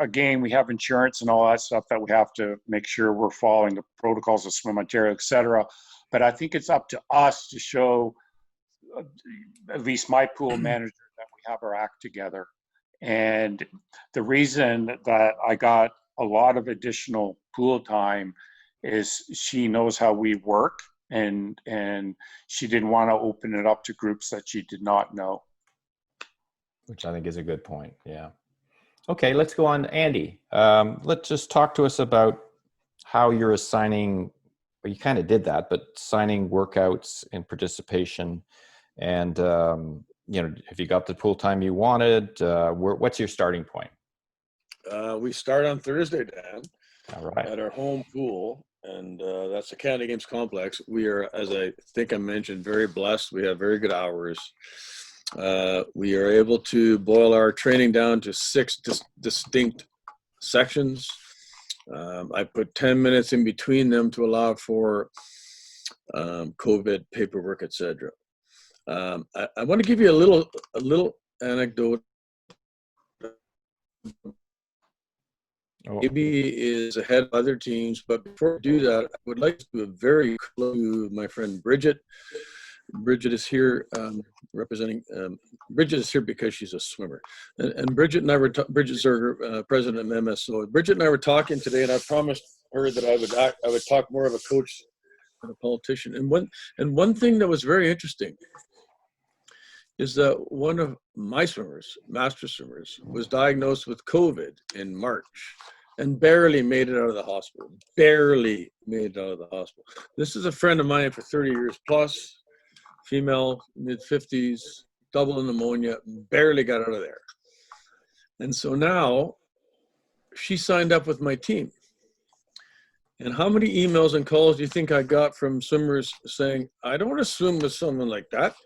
again, we have insurance and all that stuff that we have to make sure we're following the protocols of Swim Ontario, et cetera. But I think it's up to us to show, at least my pool manager, that we have our act together. And the reason that I got a lot of additional pool time is she knows how we work, and she didn't want to open it up to groups that she did not know. Which I think is a good point. Yeah. Okay, let's go on. Andy, let's just talk to us about how you're assigning, well, you kind of did that, but assigning workouts and participation, and have you got the pool time you wanted? What's your starting point? We start on Thursday, Dan, All right. at our home pool, and that's the Canada Games Complex. We are, as I think I mentioned, very blessed. We have very good hours. We are able to boil our training down to 6 distinct sections. I put 10 minutes in between them to allow for COVID paperwork, etc. I want to give you a little anecdote. Maybe is ahead of other teams, but before I do that, I would like to do a very close to my friend Bridget. Bridget is here representing. Bridget is here because she's a swimmer, and Bridget and I were. Bridget's our president of MSO. Bridget and I were talking today, and I promised her that I would talk more of a coach than a politician. And one thing that was very interesting is that one of my swimmers, master swimmers, was diagnosed with COVID in March and barely made it out of the hospital. Barely made it out of the hospital. This is a friend of mine for 30 years plus, female, mid-50s, double pneumonia, barely got out of there. And so now she signed up with my team. And how many emails and calls do you think I got from swimmers saying, I don't want to swim with someone like that?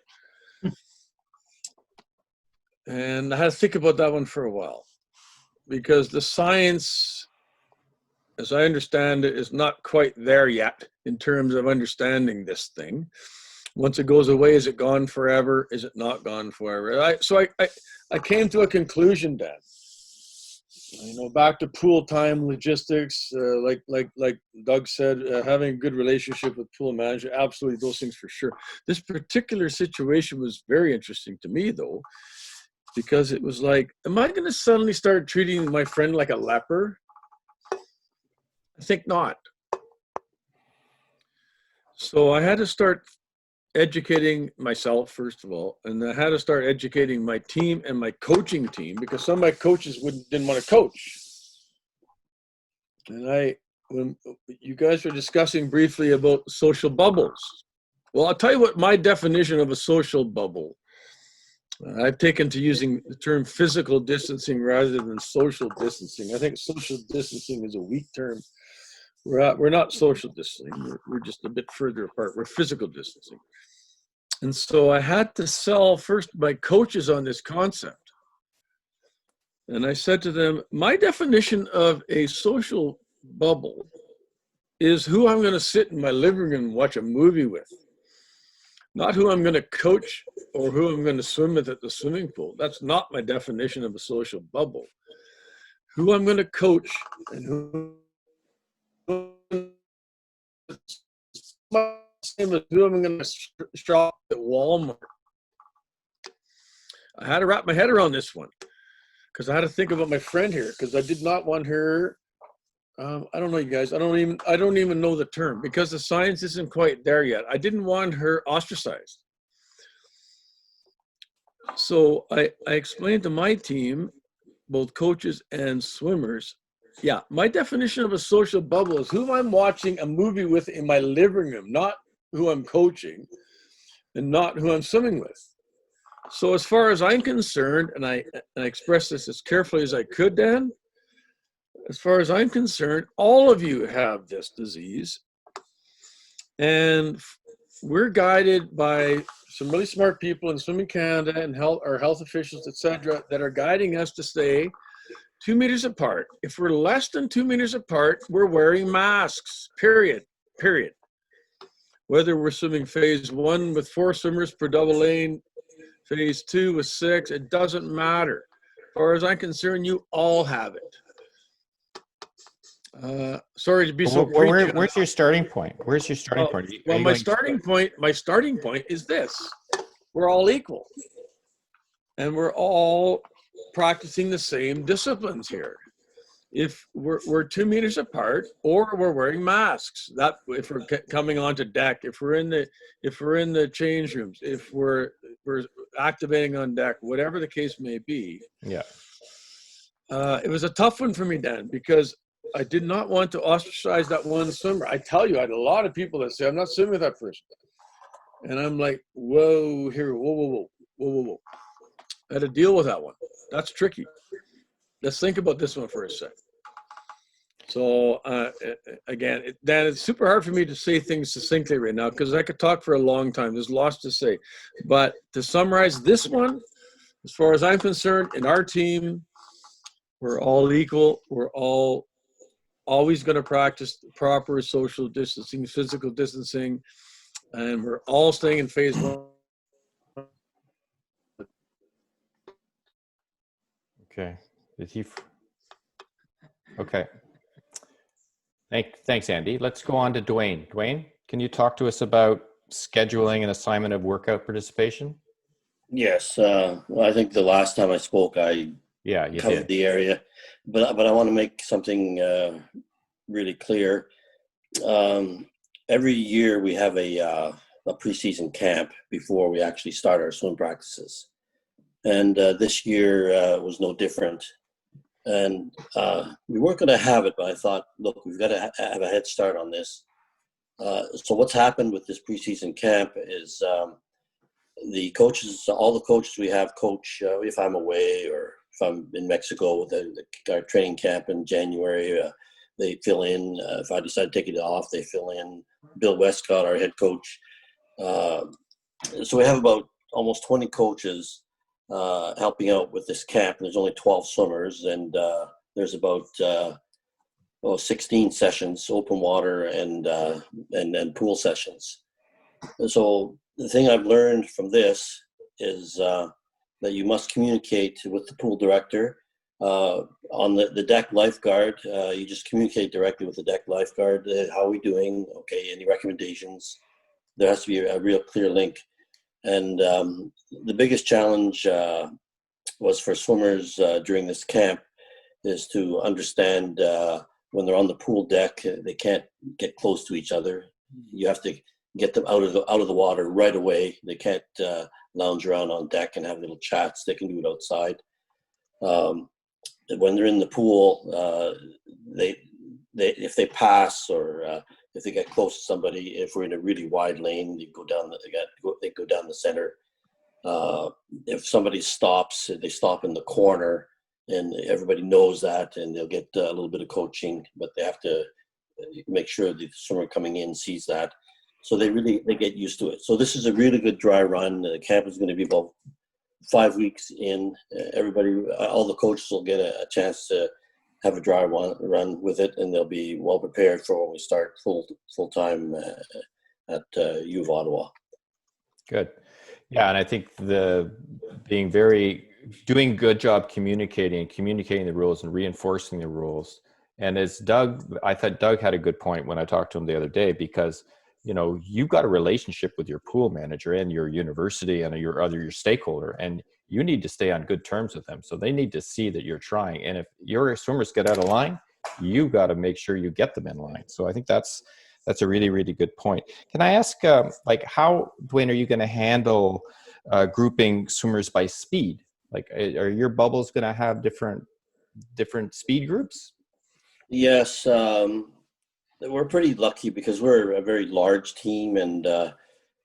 And I had to think about that one for a while, because the science, as I understand it, is not quite there yet in terms of understanding this thing. Once it goes away, is it gone forever? Is it not gone forever? So I came to a conclusion, Dan. Back to pool time logistics, like Doug said, having a good relationship with pool manager, absolutely, those things for sure. This particular situation was very interesting to me, though, because it was like, am I going to suddenly start treating my friend like a leper? I think not. So I had to start educating myself, first of all, and I had to start educating my team and my coaching team, because some of my coaches didn't want to coach. And when you guys were discussing briefly about social bubbles, well, I'll tell you what my definition of a social bubble. I've taken to using the term physical distancing rather than social distancing. I think social distancing is a weak term. We're not social distancing. We're just a bit further apart. We're physical distancing. And so I had to sell first my coaches on this concept. And I said to them, my definition of a social bubble is who I'm going to sit in my living room and watch a movie with, not who I'm going to coach or who I'm going to swim with at the swimming pool. That's not my definition of a social bubble. Who I'm going to coach and who same as who I'm going to shop at Walmart. I had to wrap my head around this one because I had to think about my friend here, because I did not want her. I don't know, you guys. I don't even know the term because the science isn't quite there yet. I didn't want her ostracized. So I explained to my team, both coaches and swimmers, yeah, my definition of a social bubble is who I'm watching a movie with in my living room, not who I'm coaching and not who I'm swimming with. So as far as I'm concerned, and I expressed this as carefully as I could, Dan, as far as I'm concerned, all of you have this disease. And we're guided by some really smart people in Swimming Canada and our health officials, et cetera, that are guiding us to stay 2 meters apart. If we're less than 2 meters apart, we're wearing masks, period. Whether we're swimming phase 1 with 4 swimmers per double lane, phase 2 with 6, it doesn't matter. As far as I'm concerned, you all have it. Sorry to be so preachy. Where's your starting point? Where's your starting point? Well, my starting point is this: we're all equal, and we're all practicing the same disciplines here. If we're 2 meters apart, or we're wearing masks, that if we're coming onto deck, if we're in the change rooms, if we're activating on deck, whatever the case may be. Yeah. It was a tough one for me, Dan, because I did not want to ostracize that one swimmer. I tell you, I had a lot of people that say, I'm not swimming with that person. And I'm like, whoa, whoa. I had to deal with that one. That's tricky. Let's think about this one for a sec. So again, Dan, it's super hard for me to say things succinctly right now because I could talk for a long time. There's lots to say. But to summarize this one, as far as I'm concerned, in our team, we're all equal. We're all always going to practice proper social distancing, physical distancing, and we're all staying in phase 1. Okay. Okay. Thanks, Andy. Let's go on to Duane. Duane, can you talk to us about scheduling and assignment of workout participation? Yes. Well, I think the last time I spoke, I covered the area, but I want to make something really clear. Every year we have a preseason camp before we actually start our swim practices, and this year was no different. And we weren't going to have it, but I thought, look, we've got to have a head start on this. So what's happened with this preseason camp is the coaches, all the coaches we have coach, if I'm away or if I'm in Mexico with our training camp in January, they fill in. If I decide to take it off, they fill in. Bill Westcott, our head coach. So we have about almost 20 coaches helping out with this camp. There's only 12 swimmers, and there's about 16 sessions, open water and pool sessions. And so the thing I've learned from this is that you must communicate with the pool director. On the deck lifeguard, you just communicate directly with the deck lifeguard. How are we doing? Okay, any recommendations? There has to be a real clear link. And the biggest challenge was for swimmers during this camp is to understand when they're on the pool deck, they can't get close to each other. You have to get them out of the water right away. They can't lounge around on deck and have little chats. They can do it outside. When they're in the pool, if they pass or if they get close to somebody, if we're in a really wide lane, they go down the center. If somebody stops, they stop in the corner, and everybody knows that, and they'll get a little bit of coaching, but they have to make sure the swimmer coming in sees that. So they get used to it. So this is a really good dry run. The camp is going to be about 5 weeks in. Everybody, all the coaches will get a chance to have a dry run with it, and they'll be well prepared for when we start full time at U of Ottawa. Good. Yeah, and I think doing good job communicating the rules and reinforcing the rules. And as I thought Doug had a good point when I talked to him the other day, because you've got a relationship with your pool manager and your university and your stakeholder, and you need to stay on good terms with them. So they need to see that you're trying. And if your swimmers get out of line, you got to make sure you get them in line. So I think that's a really, really good point. Can I ask, how, Duane, are you going to handle grouping swimmers by speed? Like, are your bubbles going to have different speed groups? Yes, we're pretty lucky because we're a very large team, and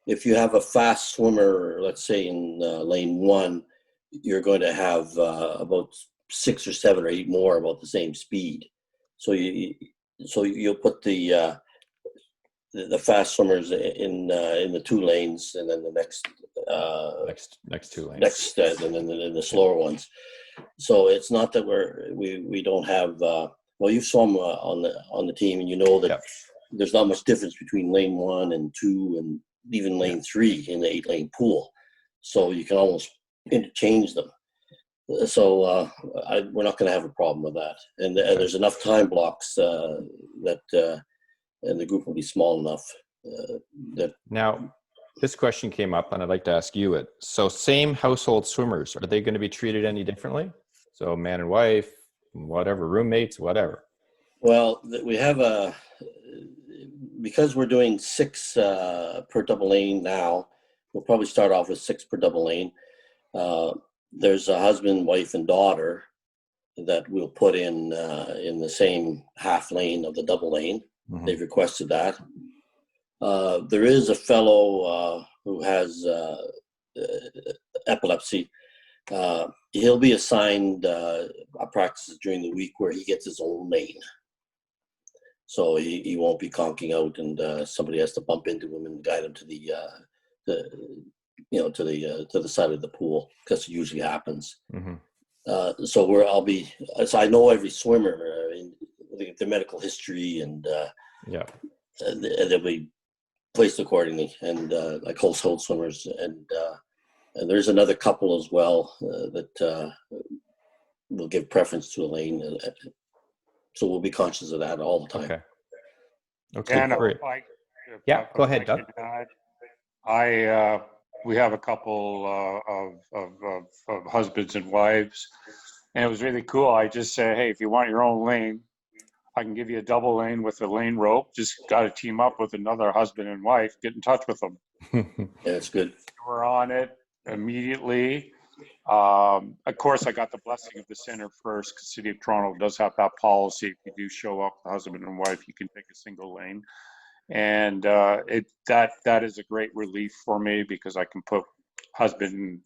if you have a fast swimmer, let's say in lane 1, you're going to have about 6 or 7 or 8 more about the same speed. So you'll put the fast swimmers in the 2 lanes, and then the next 2 lanes, and then the slower ones. So it's not that we don't have. Well, you've swum on the team, and you know that there's not much difference between lane 1 and 2, and even lane 3 in the 8-lane pool. So you can almost interchange them. So we're not going to have a problem with that. And there's enough time blocks that. And the group will be small enough that. Now, this question came up, and I'd like to ask you it. So, same household swimmers, are they going to be treated any differently? So, man and wife, whatever, roommates, whatever. Well, we have because we're doing 6 per double lane now. We'll probably start off with 6 per double lane. There's a husband, wife, and daughter that we'll put in the same half lane of the double lane. Mm-hmm. They've requested that. There is a fellow who has epilepsy. He'll be assigned practices during the week where he gets his own lane. So he won't be conking out, and somebody has to bump into him and guide him to the side of the pool, because it usually happens. Mm-hmm. So I know every swimmer. The medical history, and they'll be placed accordingly, and like household swimmers, and there's another couple as well that will give preference to a lane, so we'll be conscious of that all the time. Okay, and great. Go ahead, Doug. We have a couple of husbands and wives, and it was really cool. I just said, hey, if you want your own lane, I can give you a double lane with a lane rope. Just got to team up with another husband and wife. Get in touch with them. Yeah, that's good. We're on it immediately. Of course, I got the blessing of the center first, because City of Toronto does have that policy. If you do show up, the husband and wife, you can pick a single lane. And that is a great relief for me, because I can put husband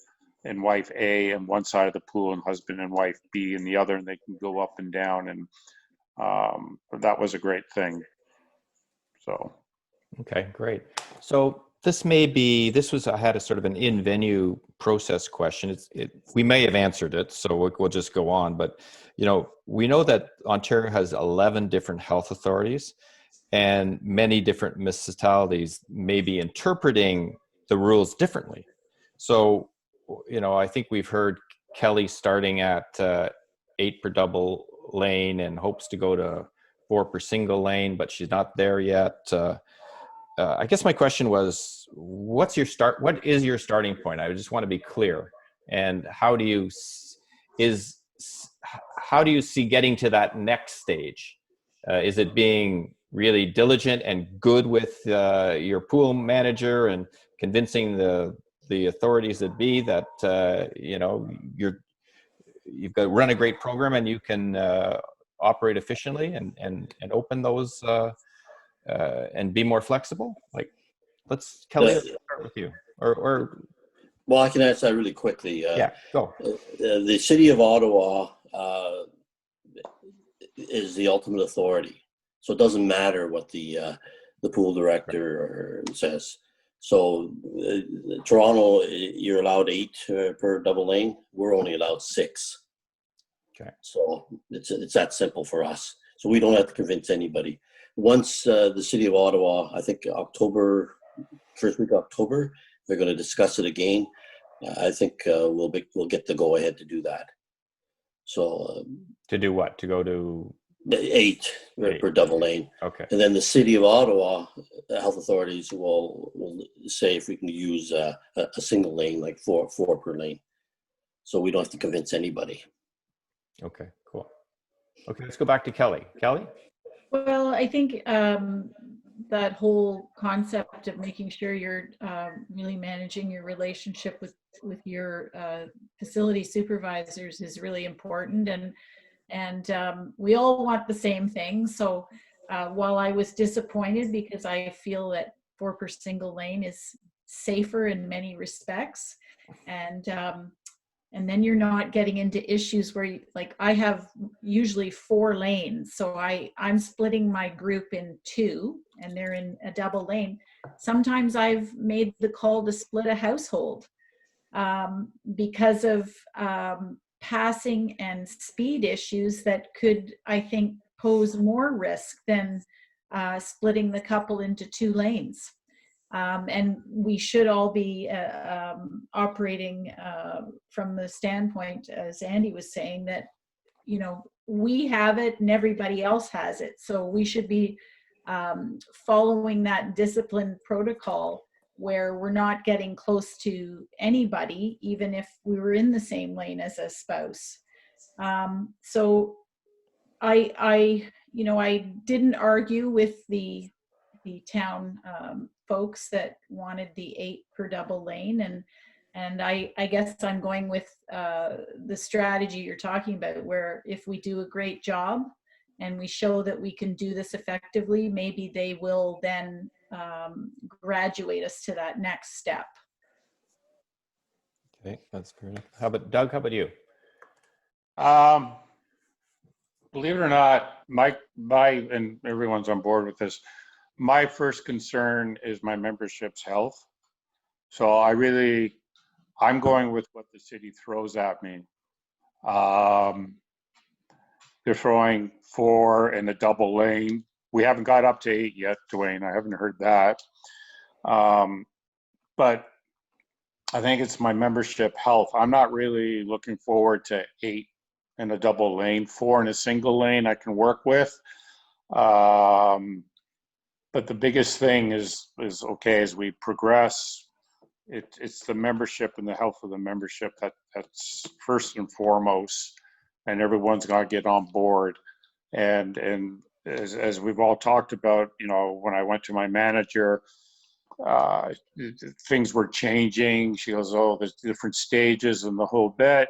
and wife A on one side of the pool and husband and wife B in the other, and they can go up and down, and that was a great thing. So. Okay, great. So I had a sort of an in-venue process question. We may have answered it, so we'll just go on. But, we know that Ontario has 11 different health authorities, and many different municipalities may be interpreting the rules differently. So, I think we've heard Kelly starting at 8 per double lane and hopes to go to 4 per single lane, but she's not there yet. I guess my question was, what is your starting point? I just want to be clear. And how do you see getting to that next stage? Is it being really diligent and good with your pool manager and convincing the authorities that be that you've got to run a great program and you can operate efficiently and open those and be more flexible? Like, Kelly, let's start with you. Or well, I can answer that really quickly. Go. The City of Ottawa is the ultimate authority, so it doesn't matter what the pool director says. So Toronto, you're allowed 8 per double lane. We're only allowed 6. Okay. So it's that simple for us. So we don't have to convince anybody. Once the city of Ottawa, I think first week of October, they're going to discuss it again. I think we'll get the go ahead to do that. So To do what? To go to 8 per double lane. Okay. And then the city of Ottawa, the health authorities will say if we can use a single lane, like four per lane. So we don't have to convince anybody. Okay, cool. Okay, let's go back to Kelly. Kelly? Well, I think that whole concept of making sure you're really managing your relationship with your facility supervisors is really important, and we all want the same thing. So while I was disappointed because I feel that 4 per single lane is safer in many respects, and then you're not getting into issues where like I have usually 4 lanes. So I'm splitting my group in 2 and they're in a double lane. Sometimes I've made the call to split a household because of passing and speed issues that could, I think, pose more risk than splitting the couple into 2 lanes. And we should all be operating from the standpoint, as Andy was saying, that, you know, we have it and everybody else has it. So we should be following that disciplined protocol where we're not getting close to anybody, even if we were in the same lane as a spouse. So I didn't argue with the town folks that wanted the 8 per double lane, and I guess I'm going with the strategy you're talking about, where if we do a great job and we show that we can do this effectively, maybe they will then graduate us to that next step. Okay, that's fair enough. How about Doug? How about you? Believe it or not, my and everyone's on board with this. My first concern is my membership's health. So I'm going with what the city throws at me. They're throwing 4 in a double lane. We haven't got up to 8 yet, Duane. I haven't heard that. But I think it's my membership health. I'm not really looking forward to 8 in a double lane. 4 in a single lane I can work with. But the biggest thing is okay, as we progress, it's the membership and the health of the membership that's first and foremost, and everyone's got to get on board. And as we've all talked about, you know, when I went to my manager, things were changing. She goes, "Oh, there's different stages and the whole bit."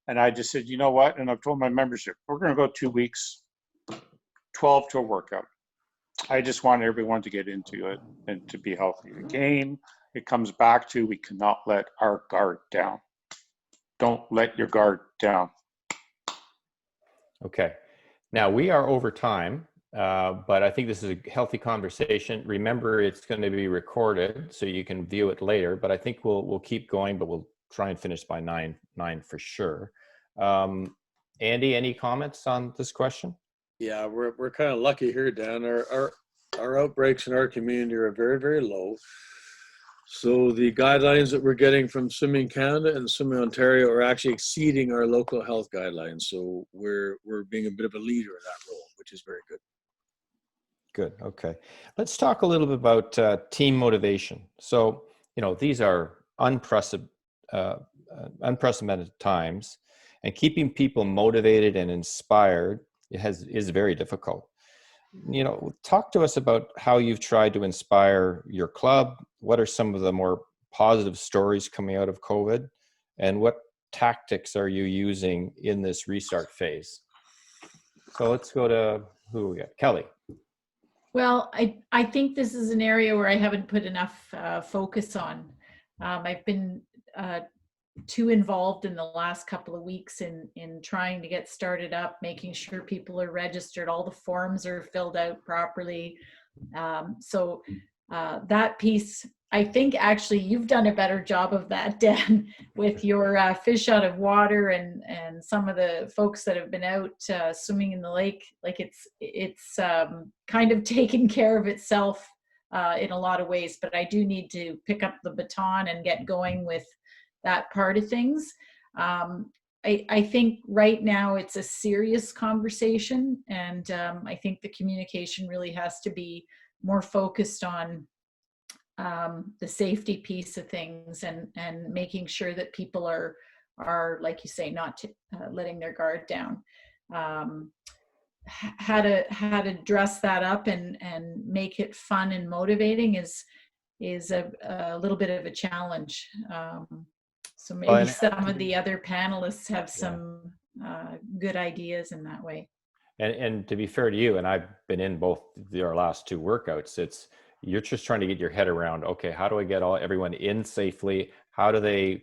And I just said, you know what? And I've told my membership, we're going to go 2 weeks, 12 to a workout. I just want everyone to get into it and to be healthy. Again, it comes back to, we cannot let our guard down. Don't let your guard down. Okay. Now we are over time, but I think this is a healthy conversation. Remember, it's going to be recorded, so you can view it later. But I think we'll keep going, but we'll try and finish by nine for sure. Andy, any comments on this question? Yeah, we're kind of lucky here, Dan. Our outbreaks in our community are very, very low. So the guidelines that we're getting from Swimming Canada and Swimming Ontario are actually exceeding our local health guidelines. So we're being a bit of a leader in that role, which is very good. Good. Okay. Let's talk a little bit about team motivation. So, you know, these are unprecedented times, and keeping people motivated and inspired is very difficult. You know, talk to us about how you've tried to inspire your club. What are some of the more positive stories coming out of COVID, and what tactics are you using in this restart phase? So let's go to who we got. Kelly. Well, I think this is an area where I haven't put enough focus on. I've been too involved in the last couple of weeks in trying to get started up, making sure people are registered, all the forms are filled out properly. So that piece, I think actually you've done a better job of that, Dan, with your fish out of water and some of the folks that have been out swimming in the lake. Like it's kind of taken care of itself in a lot of ways, but I do need to pick up the baton and get going with that part of things. I think right now it's a serious conversation, and I think the communication really has to be more focused on the safety piece of things and making sure that people are like you say, not letting their guard down. How to dress that up and make it fun and motivating is a little bit of a challenge. So maybe some of the other panelists have some good ideas in that way. And to be fair to you, and I've been in both our last two workouts, you're just trying to get your head around, okay, how do I get everyone in safely? How do they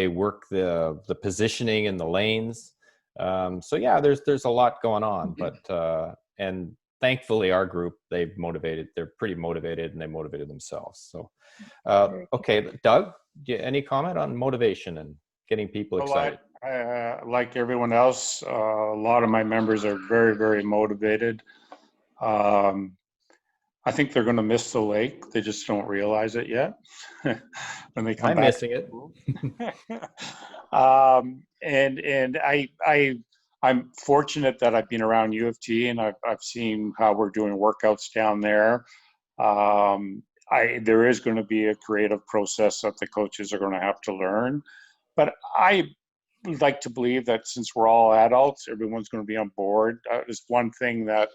work the positioning in the lanes? So yeah, there's a lot going on, but and thankfully our group, they're pretty motivated, and they motivated themselves. So okay, Doug, any comment on motivation and getting people excited? Like everyone else, a lot of my members are very, very motivated. I think they're going to miss the lake. They just don't realize it yet. When they come I'm back. missing it. And I'm fortunate that I've been around U of T, and I've seen how we're doing workouts down there. There is going to be a creative process that the coaches are going to have to learn, but I would like to believe that since we're all adults, everyone's going to be on board. There's one thing that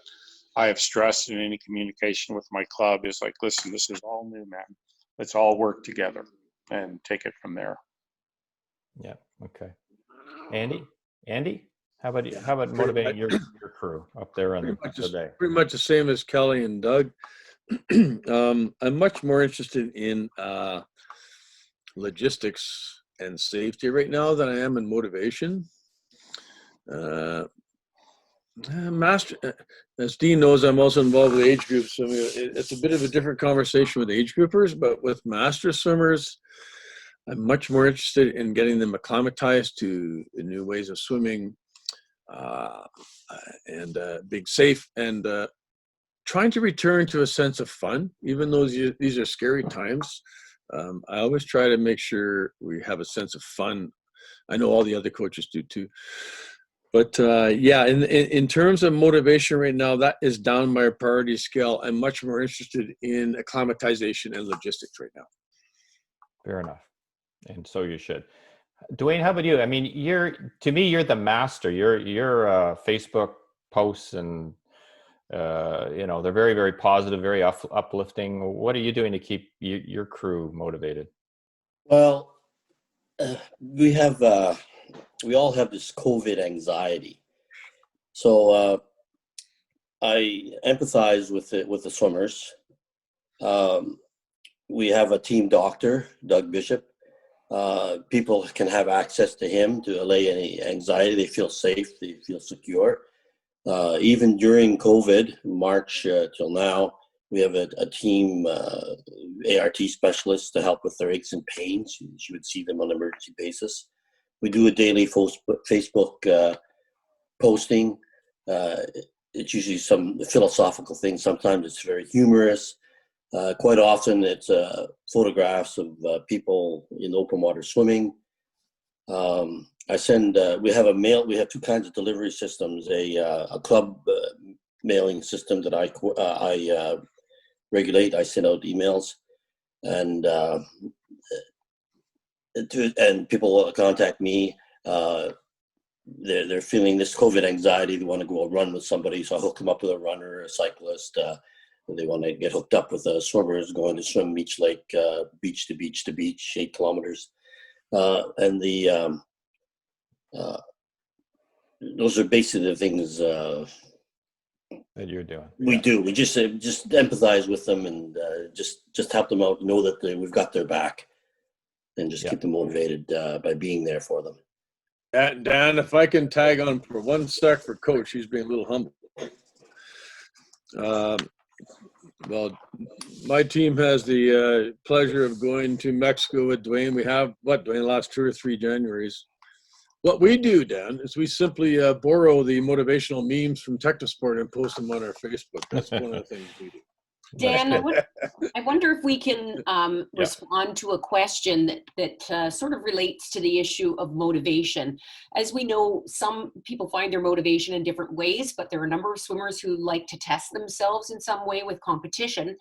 I have stressed in any communication with my club is like, listen, this is all new, man. Let's all work together and take it from there. Yeah. Okay. Andy, how about motivating your crew up there on the day? Pretty much the same as Kelly and Doug. I'm much more interested in logistics and safety right now than I am in motivation. As Dean knows, I'm also involved with age groups. So I mean, it's a bit of a different conversation with age groupers, but with master swimmers, I'm much more interested in getting them acclimatized to the new ways of swimming and being safe and trying to return to a sense of fun, even though these are scary times. I always try to make sure we have a sense of fun. I know all the other coaches do too. But yeah, in terms of motivation right now, that is down my priority scale. I'm much more interested in acclimatization and logistics right now. Fair enough. And so you should. Duane, how about you? I mean, to me, you're the master. Your Facebook posts and they're very, very positive, very uplifting. What are you doing to keep your crew motivated? Well, we all have this COVID anxiety. So I empathize with the swimmers. We have a team doctor, Doug Bishop. People can have access to him to allay any anxiety. They feel safe, they feel secure. Even during COVID, March till now, we have a team ART specialist to help with their aches and pains. She would see them on an emergency basis. We do a daily Facebook posting. It's usually some philosophical thing. Sometimes it's very humorous. Quite often it's photographs of people in open water swimming. I send, we have two kinds of delivery systems, a club mailing system that I regulate. I send out emails, and people contact me. They're feeling this COVID anxiety. They want to go a run with somebody, so I hook them up with a runner, a cyclist. They want to get hooked up with swimmers going to swim Beach Lake, beach to beach to beach, 8 kilometers. And those are basically the things that you're doing. We do. We just empathize with them and just help them out, know that we've got their back, and just keep them motivated by being there for them. Dan, if I can tag on for 1 sec for Coach, he's being a little humble. Well, my team has the pleasure of going to Mexico with Duane. We have, Duane, the last 2 or 3 Januaries. What we do, Dan, is we simply borrow the motivational memes from Technosport and post them on our Facebook. That's one of the things we do. Dan, I wonder if we can respond to a question that sort of relates to the issue of motivation. As we know, some people find their motivation in different ways, but there are a number of swimmers who like to test themselves in some way with competition.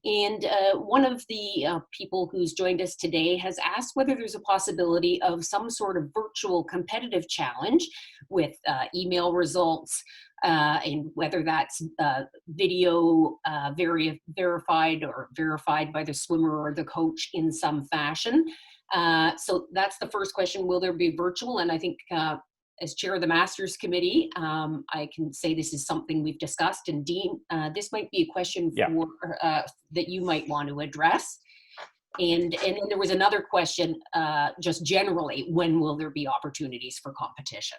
And one of the people who's joined us today has asked whether there's a possibility of some sort of virtual competitive challenge with email results, and whether that's video verified or verified by the swimmer or the coach in some fashion. So that's the first question. Will there be virtual? And I think as chair of the Masters Committee, I can say this is something we've discussed. And Dean, this might be a question for, that you might want to address. And then there was another question, just generally, when will there be opportunities for competition?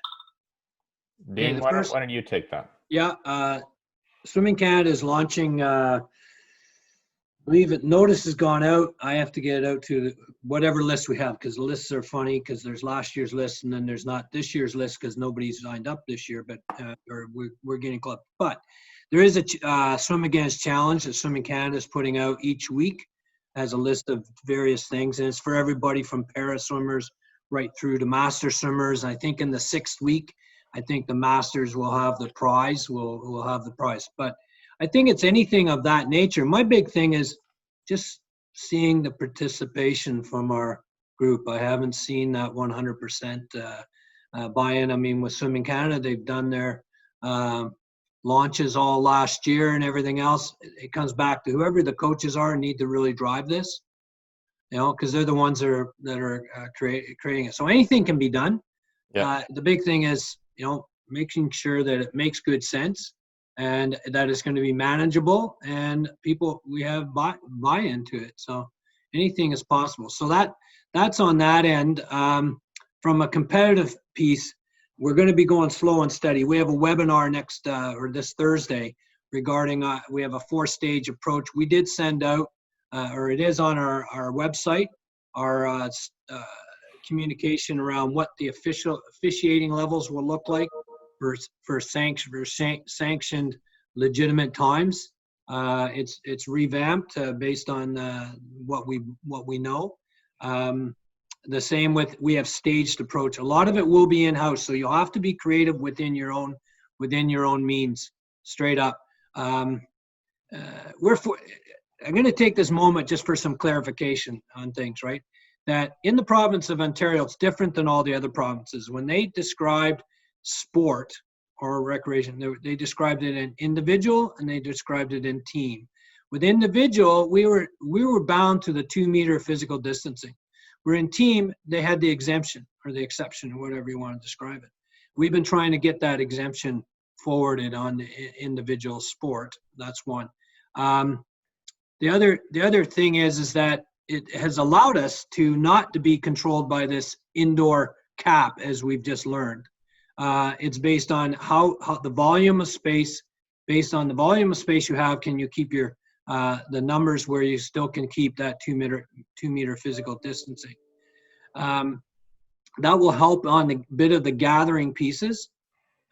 Dean, why don't you take that? Yeah, Swimming Canada is launching, I believe notice has gone out. I have to get it out to whatever list we have, because the lists are funny, because there's last year's list and then there's not this year's list because nobody's signed up this year, but or we're getting close. But there is a Swim Against challenge that Swimming Canada is putting out each week, has a list of various things, and it's for everybody from para swimmers right through to master swimmers. I think in the 6th week, I think the masters will have the prize. We'll have the prize, but I think it's anything of that nature. My big thing is just seeing the participation from our group. I haven't seen that 100% buy-in. I mean, with Swimming Canada, they've done their launches all last year and everything else. It comes back to whoever the coaches are need to really drive this, you know, because they're the ones that are creating it. So anything can be done. Yeah. The big thing is, you know, making sure that it makes good sense and that it's going to be manageable and people, we have buy into it. So anything is possible. So that's on that end. From a competitive piece, we're going to be going slow and steady. We have a webinar next or this Thursday regarding, we have a 4-stage approach. We did send out, or it is on our website, our communication around what the officiating levels will look like for sanctioned legitimate times. It's revamped based on what we know. The same with, we have staged approach. A lot of it will be in-house, so you'll have to be creative within your own means, straight up. I'm going to take this moment just for some clarification on things, right? That in the province of Ontario, it's different than all the other provinces. When they described sport or recreation, they described it in individual and they described it in team. With individual, we were bound to the 2-meter physical distancing. We're in team, they had the exemption or the exception or whatever you want to describe it. We've been trying to get that exemption forwarded on the individual sport. That's one. The other thing is that it has allowed us to not to be controlled by this indoor cap, as we've just learned. It's based on how the volume of space, based on the volume of space you have, can you keep your the numbers where you still can keep that 2-meter physical distancing. That will help on the bit of the gathering pieces,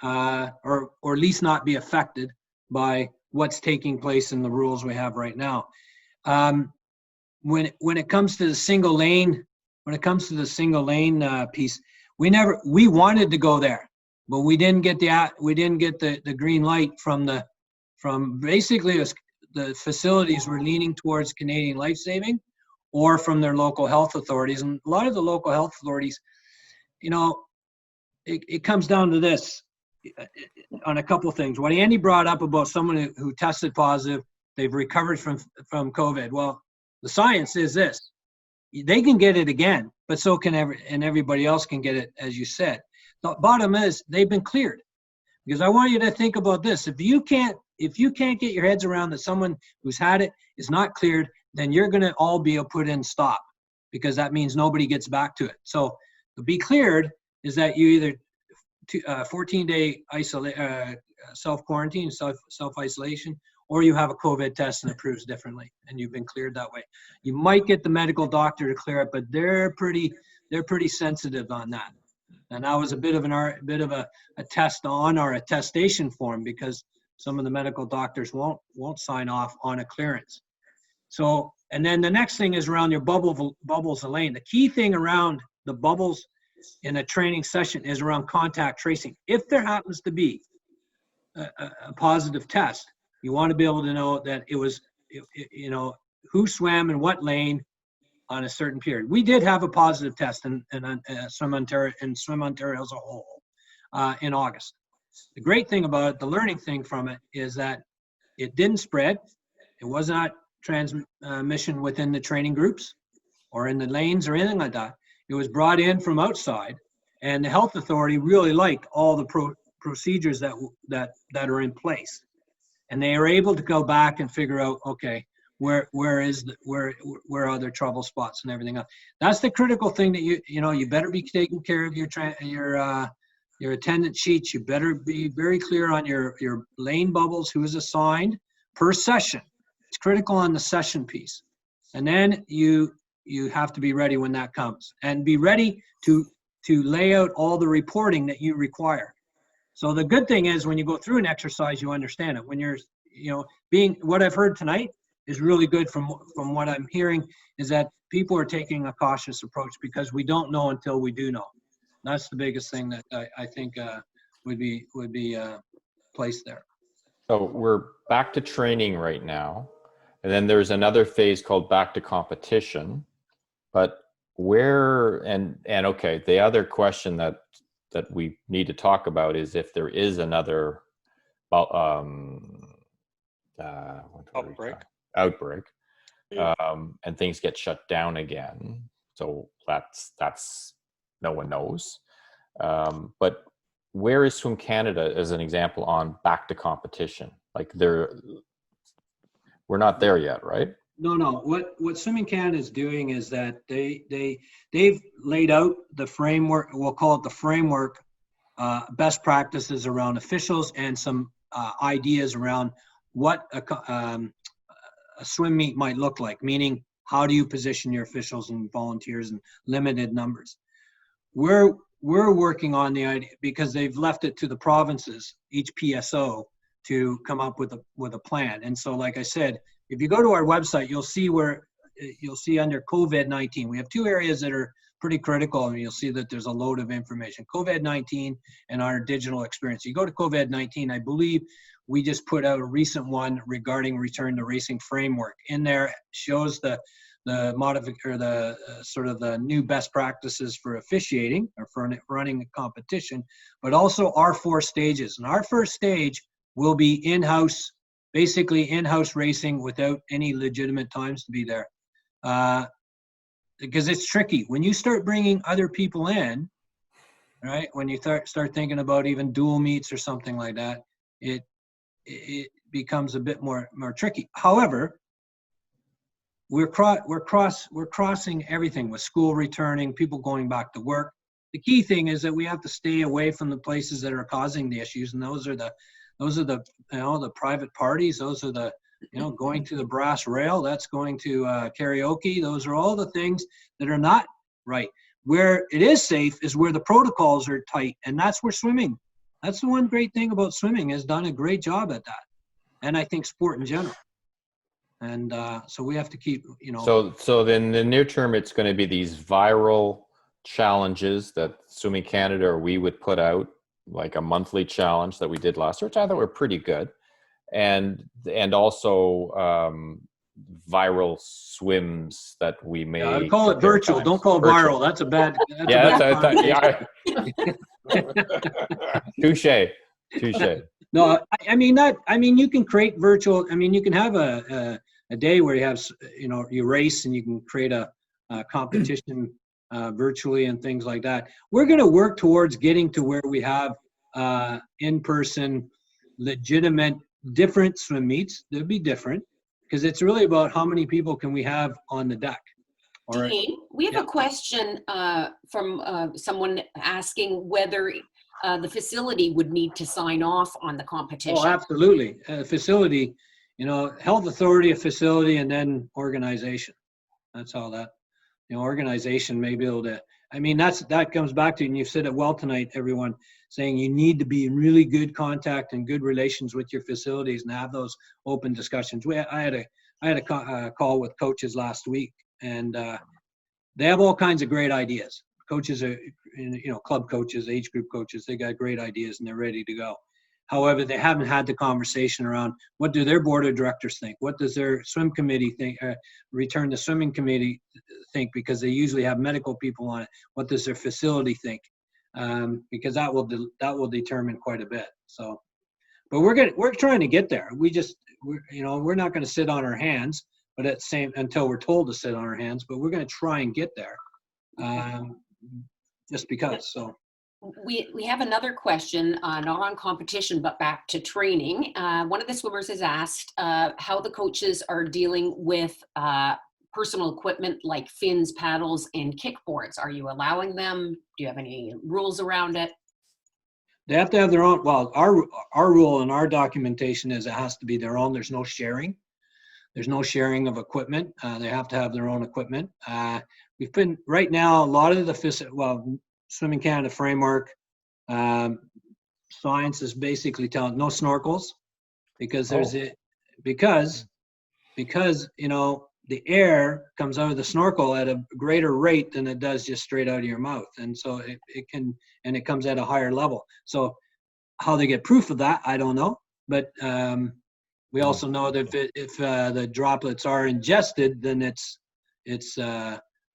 or at least not be affected by what's taking place in the rules we have right now. When it comes to the single lane, piece, we wanted to go there, but we didn't get the green light from basically the facilities were leaning towards Canadian Life Saving or from their local health authorities. And a lot of the local health authorities, you know, it comes down to this on a couple of things. What Andy brought up about someone who tested positive, they've recovered from COVID. Well, the science is this: they can get it again, but so can everybody else can get it, as you said. The bottom is they've been cleared. Because I want you to think about this: if you can't get your heads around that someone who's had it is not cleared, then you're going to all be put in stop, because that means nobody gets back to it. So to be cleared is that you either 14-day self-quarantine, self-isolation, or you have a COVID test and it proves differently and you've been cleared that way. You might get the medical doctor to clear it, but they're pretty sensitive on that. And that was a bit of a test on our attestation form, because some of the medical doctors won't sign off on a clearance. So, and then the next thing is around your bubbles and lane. The key thing around the bubbles in a training session is around contact tracing. If there happens to be a positive test, you want to be able to know that it was, you know, who swam in what lane on a certain period. We did have a positive test in Swim Ontario as a whole in August. The great thing about it, the learning thing from it, is that it didn't spread. It was not transmission within the training groups or in the lanes or anything like that. It was brought in from outside, and the health authority really liked all the procedures that are in place, and they are able to go back and figure out, okay, where are there trouble spots and everything else. That's the critical thing, that you better be taking care of your attendance sheets. You better be very clear on your lane bubbles, who is assigned per session. It's critical on the session piece. And then you have to be ready when that comes, and be ready to lay out all the reporting that you require. So the good thing is, when you go through an exercise, you understand it. When you're, what I've heard tonight is really good from what I'm hearing, is that people are taking a cautious approach, because we don't know until we do know. That's the biggest thing that I think would be placed there. So we're back to training right now. And then there's another phase called back to competition. But where, and okay, the other question that we need to talk about is if there is another outbreak, and things get shut down again. So that's no one knows. But where is Swim Canada as an example on back to competition? Like we're not there yet, right? No. What Swimming Canada is doing is that they've laid out the framework. We'll call it the framework, best practices around officials, and some ideas around what a swim meet might look like. Meaning, how do you position your officials and volunteers in limited numbers? We're working on the idea, because they've left it to the provinces, each PSO, to come up with a plan. And so, like I said, if you go to our website, you'll see under COVID-19, we have two areas that are pretty critical, and you'll see that there's a load of information. COVID-19 and our digital experience. You go to COVID-19, I believe we just put out a recent one regarding return to racing framework. In there shows the new best practices for officiating or for running a competition, but also our 4 stages. And our first stage will be in-house, basically in-house racing without any legitimate times to be there. Because it's tricky. When you start bringing other people in, right, when you start thinking about even dual meets or something like that, it becomes a bit more tricky. However, we're crossing everything with school returning, people going back to work. The key thing is that we have to stay away from the places that are causing the issues, and those are the private parties. Those are the going to the brass rail. That's going to karaoke. Those are all the things that are not right. Where it is safe is where the protocols are tight, and that's where swimming. That's the one great thing about swimming, has done a great job at that, and I think sport in general. And so we have to keep, So then the near term, it's going to be these viral challenges that Swimming Canada or we would put out, like a monthly challenge that we did last year, which I thought were pretty good, and also viral swims that we may. Yeah, I call it virtual. Don't call it viral. That's a bad. Touche. No, I mean you can create virtual. I mean, you can have a day where you have you race, and you can create a competition virtually and things like that. We're going to work towards getting to where we have in-person, legitimate, different swim meets. They'll be different, because it's really about how many people can we have on the deck. Duane, we have a question from someone asking whether the facility would need to sign off on the competition. Oh, absolutely. Facility health authority, a facility, and then organization. That's how that, organization may be able to, that comes back to, and you've said it well tonight, everyone, saying you need to be in really good contact and good relations with your facilities and have those open discussions. I had a call with coaches last week, and they have all kinds of great ideas. Coaches are, club coaches, age group coaches, they got great ideas and they're ready to go. However, they haven't had the conversation around what do their board of directors think? What does their swim committee think? Return to swimming committee think, because they usually have medical people on it. What does their facility think? Because that will determine quite a bit. So, but we're trying to get there. We're not going to sit on our hands, but at the same, until we're told to sit on our hands. But we're going to try and get there, just because. So. We have another question, not on competition, but back to training. One of the swimmers has asked how the coaches are dealing with personal equipment like fins, paddles, and kickboards. Are you allowing them? Do you have any rules around it? They have to have their own. Well, our rule and our documentation is it has to be their own. There's no sharing. There's no sharing of equipment. They have to have their own equipment. We've been right now a lot of the Swimming Canada framework, science is basically telling no snorkels, because because the air comes out of the snorkel at a greater rate than it does just straight out of your mouth, and so it comes at a higher level. So how they get proof of that, I don't know, but we also know that if the droplets are ingested, then it's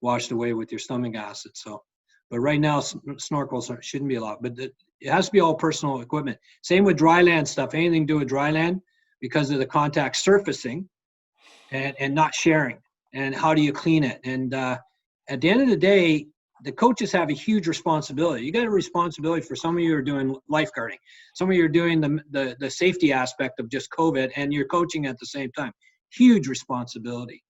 washed away with your stomach acid. So. But right now, snorkels shouldn't be allowed. But it has to be all personal equipment. Same with dry land stuff. Anything to do with dry land, because of the contact surfacing and not sharing. And how do you clean it? And at the end of the day, the coaches have a huge responsibility. You got a responsibility for some of you are doing lifeguarding. Some of you are doing the safety aspect of just COVID, and you're coaching at the same time. Huge responsibility.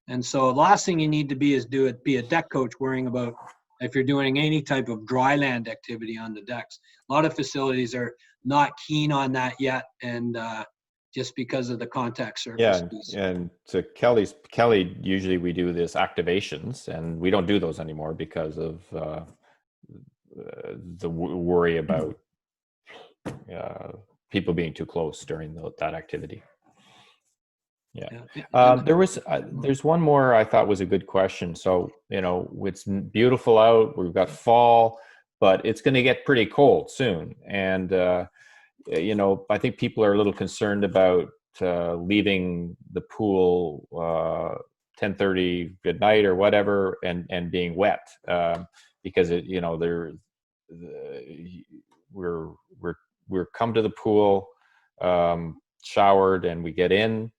And so the last thing you need to be is be a deck coach worrying about if you're doing any type of dry land activity on the decks. A lot of facilities are not keen on that yet, and just because of the contact surface. Yeah, and to Kelly, usually we do this activations, and we don't do those anymore because of the worry about people being too close during that activity. Yeah. There's one more I thought was a good question. So, it's beautiful out, we've got fall, but it's going to get pretty cold soon. And, I think people are a little concerned about leaving the pool 10:30 good night or whatever, and being wet, because we're come to the pool, showered, and we get in.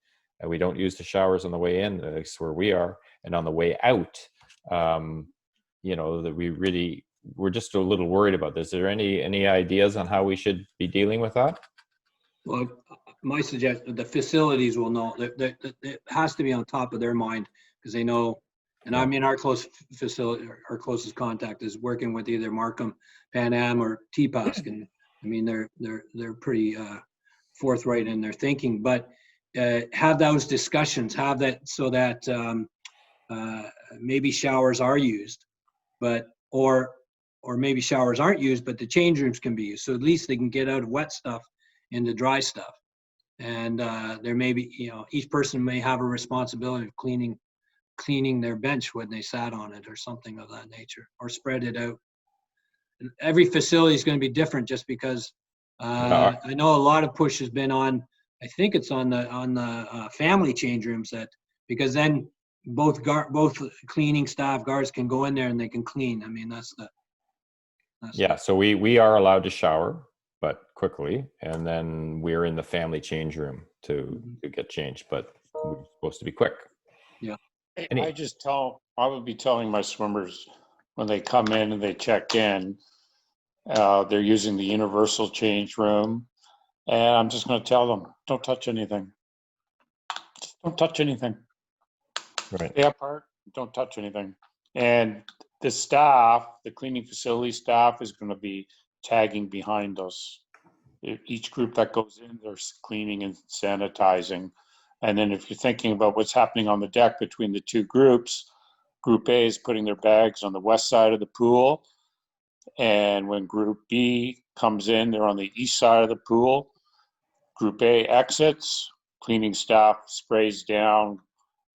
We don't use the showers on the way in, at least where we are, and on the way out, that we're just a little worried about this. Is there any ideas on how we should be dealing with that? Well, my suggestion, the facilities will know that it has to be on top of their mind, because they know. And I mean, our close facility, our closest contact is working with either Markham, Pan Am, or TPASC, and I mean they're pretty forthright in their thinking, but. Have those discussions, have that so that maybe showers are used, or maybe showers aren't used, but the change rooms can be used. So at least they can get out of wet stuff into dry stuff. And there may be, each person may have a responsibility of cleaning their bench when they sat on it or something of that nature, or spread it out. And every facility is going to be different, just because I know a lot of push has been on. I think it's on the family change rooms, because then both cleaning staff, guards can go in there and they can clean. I mean, so we are allowed to shower, but quickly, and then we're in the family change room to get changed, but we're supposed to be quick. Yeah. I would be telling my swimmers when they come in and they check in, they're using the universal change room. And I'm just going to tell them, don't touch anything. Just don't touch anything. Right. Stay apart, don't touch anything. And the staff, the cleaning facility staff, is going to be tagging behind us. Each group that goes in, they're cleaning and sanitizing And then if you're thinking about what's happening on the deck between the two groups, Group A is putting their bags on the west side of the pool. And when Group B comes in, they're on the east side of the pool. Group A exits, cleaning staff sprays down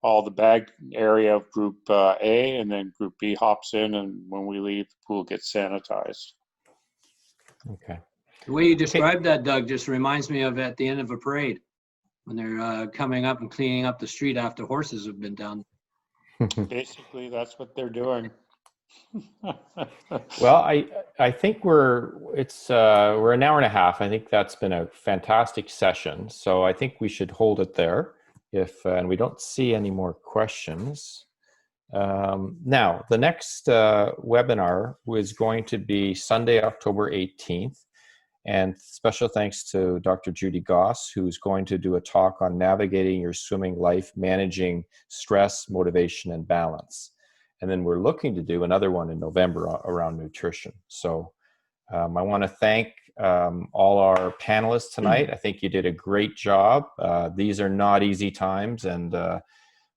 all the bag area of Group A, and then Group B hops in, and when we leave, the pool gets sanitized. Okay. The way you described that, Doug, just reminds me of at the end of a parade when they're coming up and cleaning up the street after horses have been down. Basically, that's what they're doing. Well, I think we're an hour and a half. I think that's been a fantastic session. So I think we should hold it there. And we don't see any more questions. Now, the next webinar was going to be Sunday, October 18th. And special thanks to Dr. Judy Goss, who's going to do a talk on navigating your swimming life, managing stress, motivation, and balance. And then we're looking to do another one in November around nutrition. So I want to thank all our panelists tonight. I think you did a great job. These are not easy times, and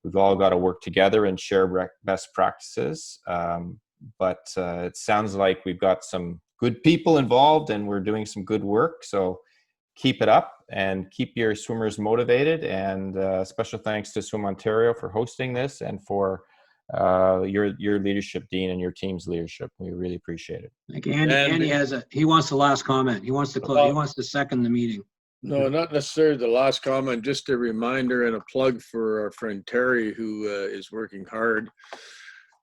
we've all got to work together and share best practices. But it sounds like we've got some good people involved and we're doing some good work. So keep it up and keep your swimmers motivated. And special thanks to Swim Ontario for hosting this and for your leadership, Dean, and your team's leadership. We really appreciate it. Thank you. Andy he wants the last comment. He wants to close. He wants to second the meeting. No, not necessarily the last comment, just a reminder and a plug for our friend Terry, who is working hard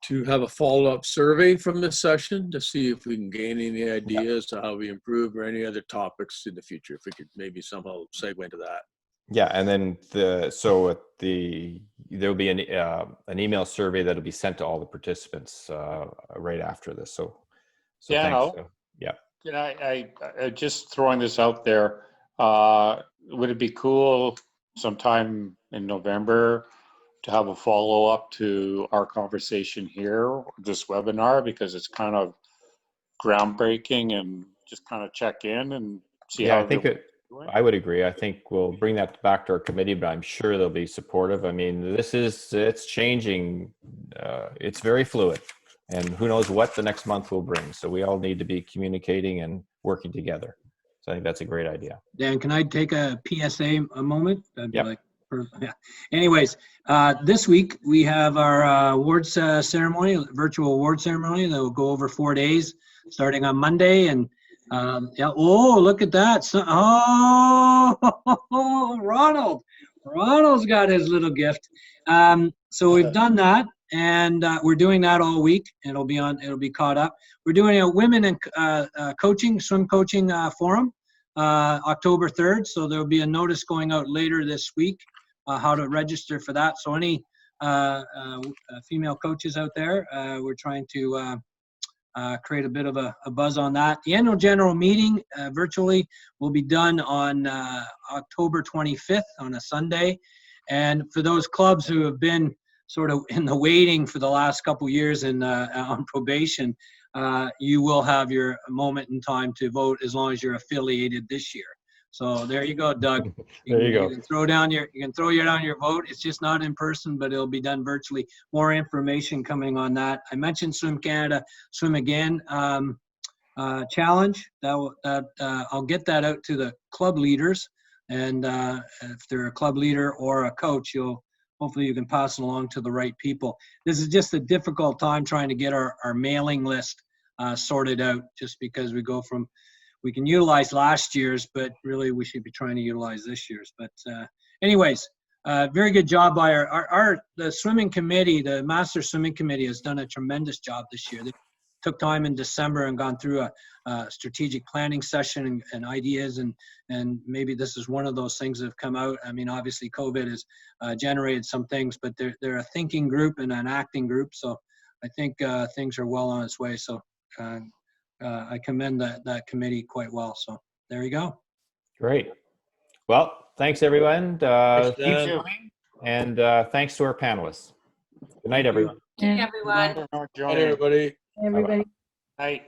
to have a follow-up survey from this session to see if we can gain any ideas to how we improve or any other topics in the future, if we could maybe somehow segue into that. Yeah, and then there'll be an email survey that'll be sent to all the participants right after this. So yeah, thanks. Yeah. Can I just throwing this out there? Would it be cool sometime in November to have a follow-up to our conversation here, this webinar, because it's kind of groundbreaking, and just kind of check in and see how I think I would agree. I think we'll bring that back to our committee, but I'm sure they'll be supportive. I mean, it's changing. It's very fluid, and who knows what the next month will bring. So we all need to be communicating and working together. So I think that's a great idea. Dan, can I take a PSA a moment? Yeah. Yeah. Anyways, this week we have our awards ceremony, virtual award ceremony that will go over 4 days, starting on Monday. And yeah, oh, look at that! So, Ronald's got his little gift. So we've done that, and we're doing that all week. It'll be caught up. We're doing a women and swim coaching forum. October 3rd, so there'll be a notice going out later this week how to register for that. So any female coaches out there, we're trying to create a bit of a buzz on that. The annual general meeting virtually will be done on October 25th on a Sunday. And for those clubs who have been sort of in the waiting for the last couple years and on probation, you will have your moment in time to vote as long as you're affiliated this year. So there you go, Doug. There you go. You can throw down your vote. It's just not in person, but it'll be done virtually. More information coming on that. I mentioned Swim Canada, Swim Again challenge. I'll get that out to the club leaders, and if they're a club leader or a coach, hopefully you can pass it along to the right people. This is just a difficult time trying to get our mailing list sorted out, just because we can utilize last year's, but really we should be trying to utilize this year's. But anyways, very good job by the swimming committee. The Master Swimming Committee has done a tremendous job this year. They took time in December and gone through a strategic planning session and ideas, and maybe this is one of those things that have come out. I mean, obviously COVID has generated some things, but they're a thinking group and an acting group. So I think things are well on its way. So I commend that committee quite well. So there you go. Great. Well, thanks everyone. Thanks, Keep Dan. swimming. And thanks to our panelists. Good night, everyone. Everyone. Remember, Hi, everybody. Everybody. Night.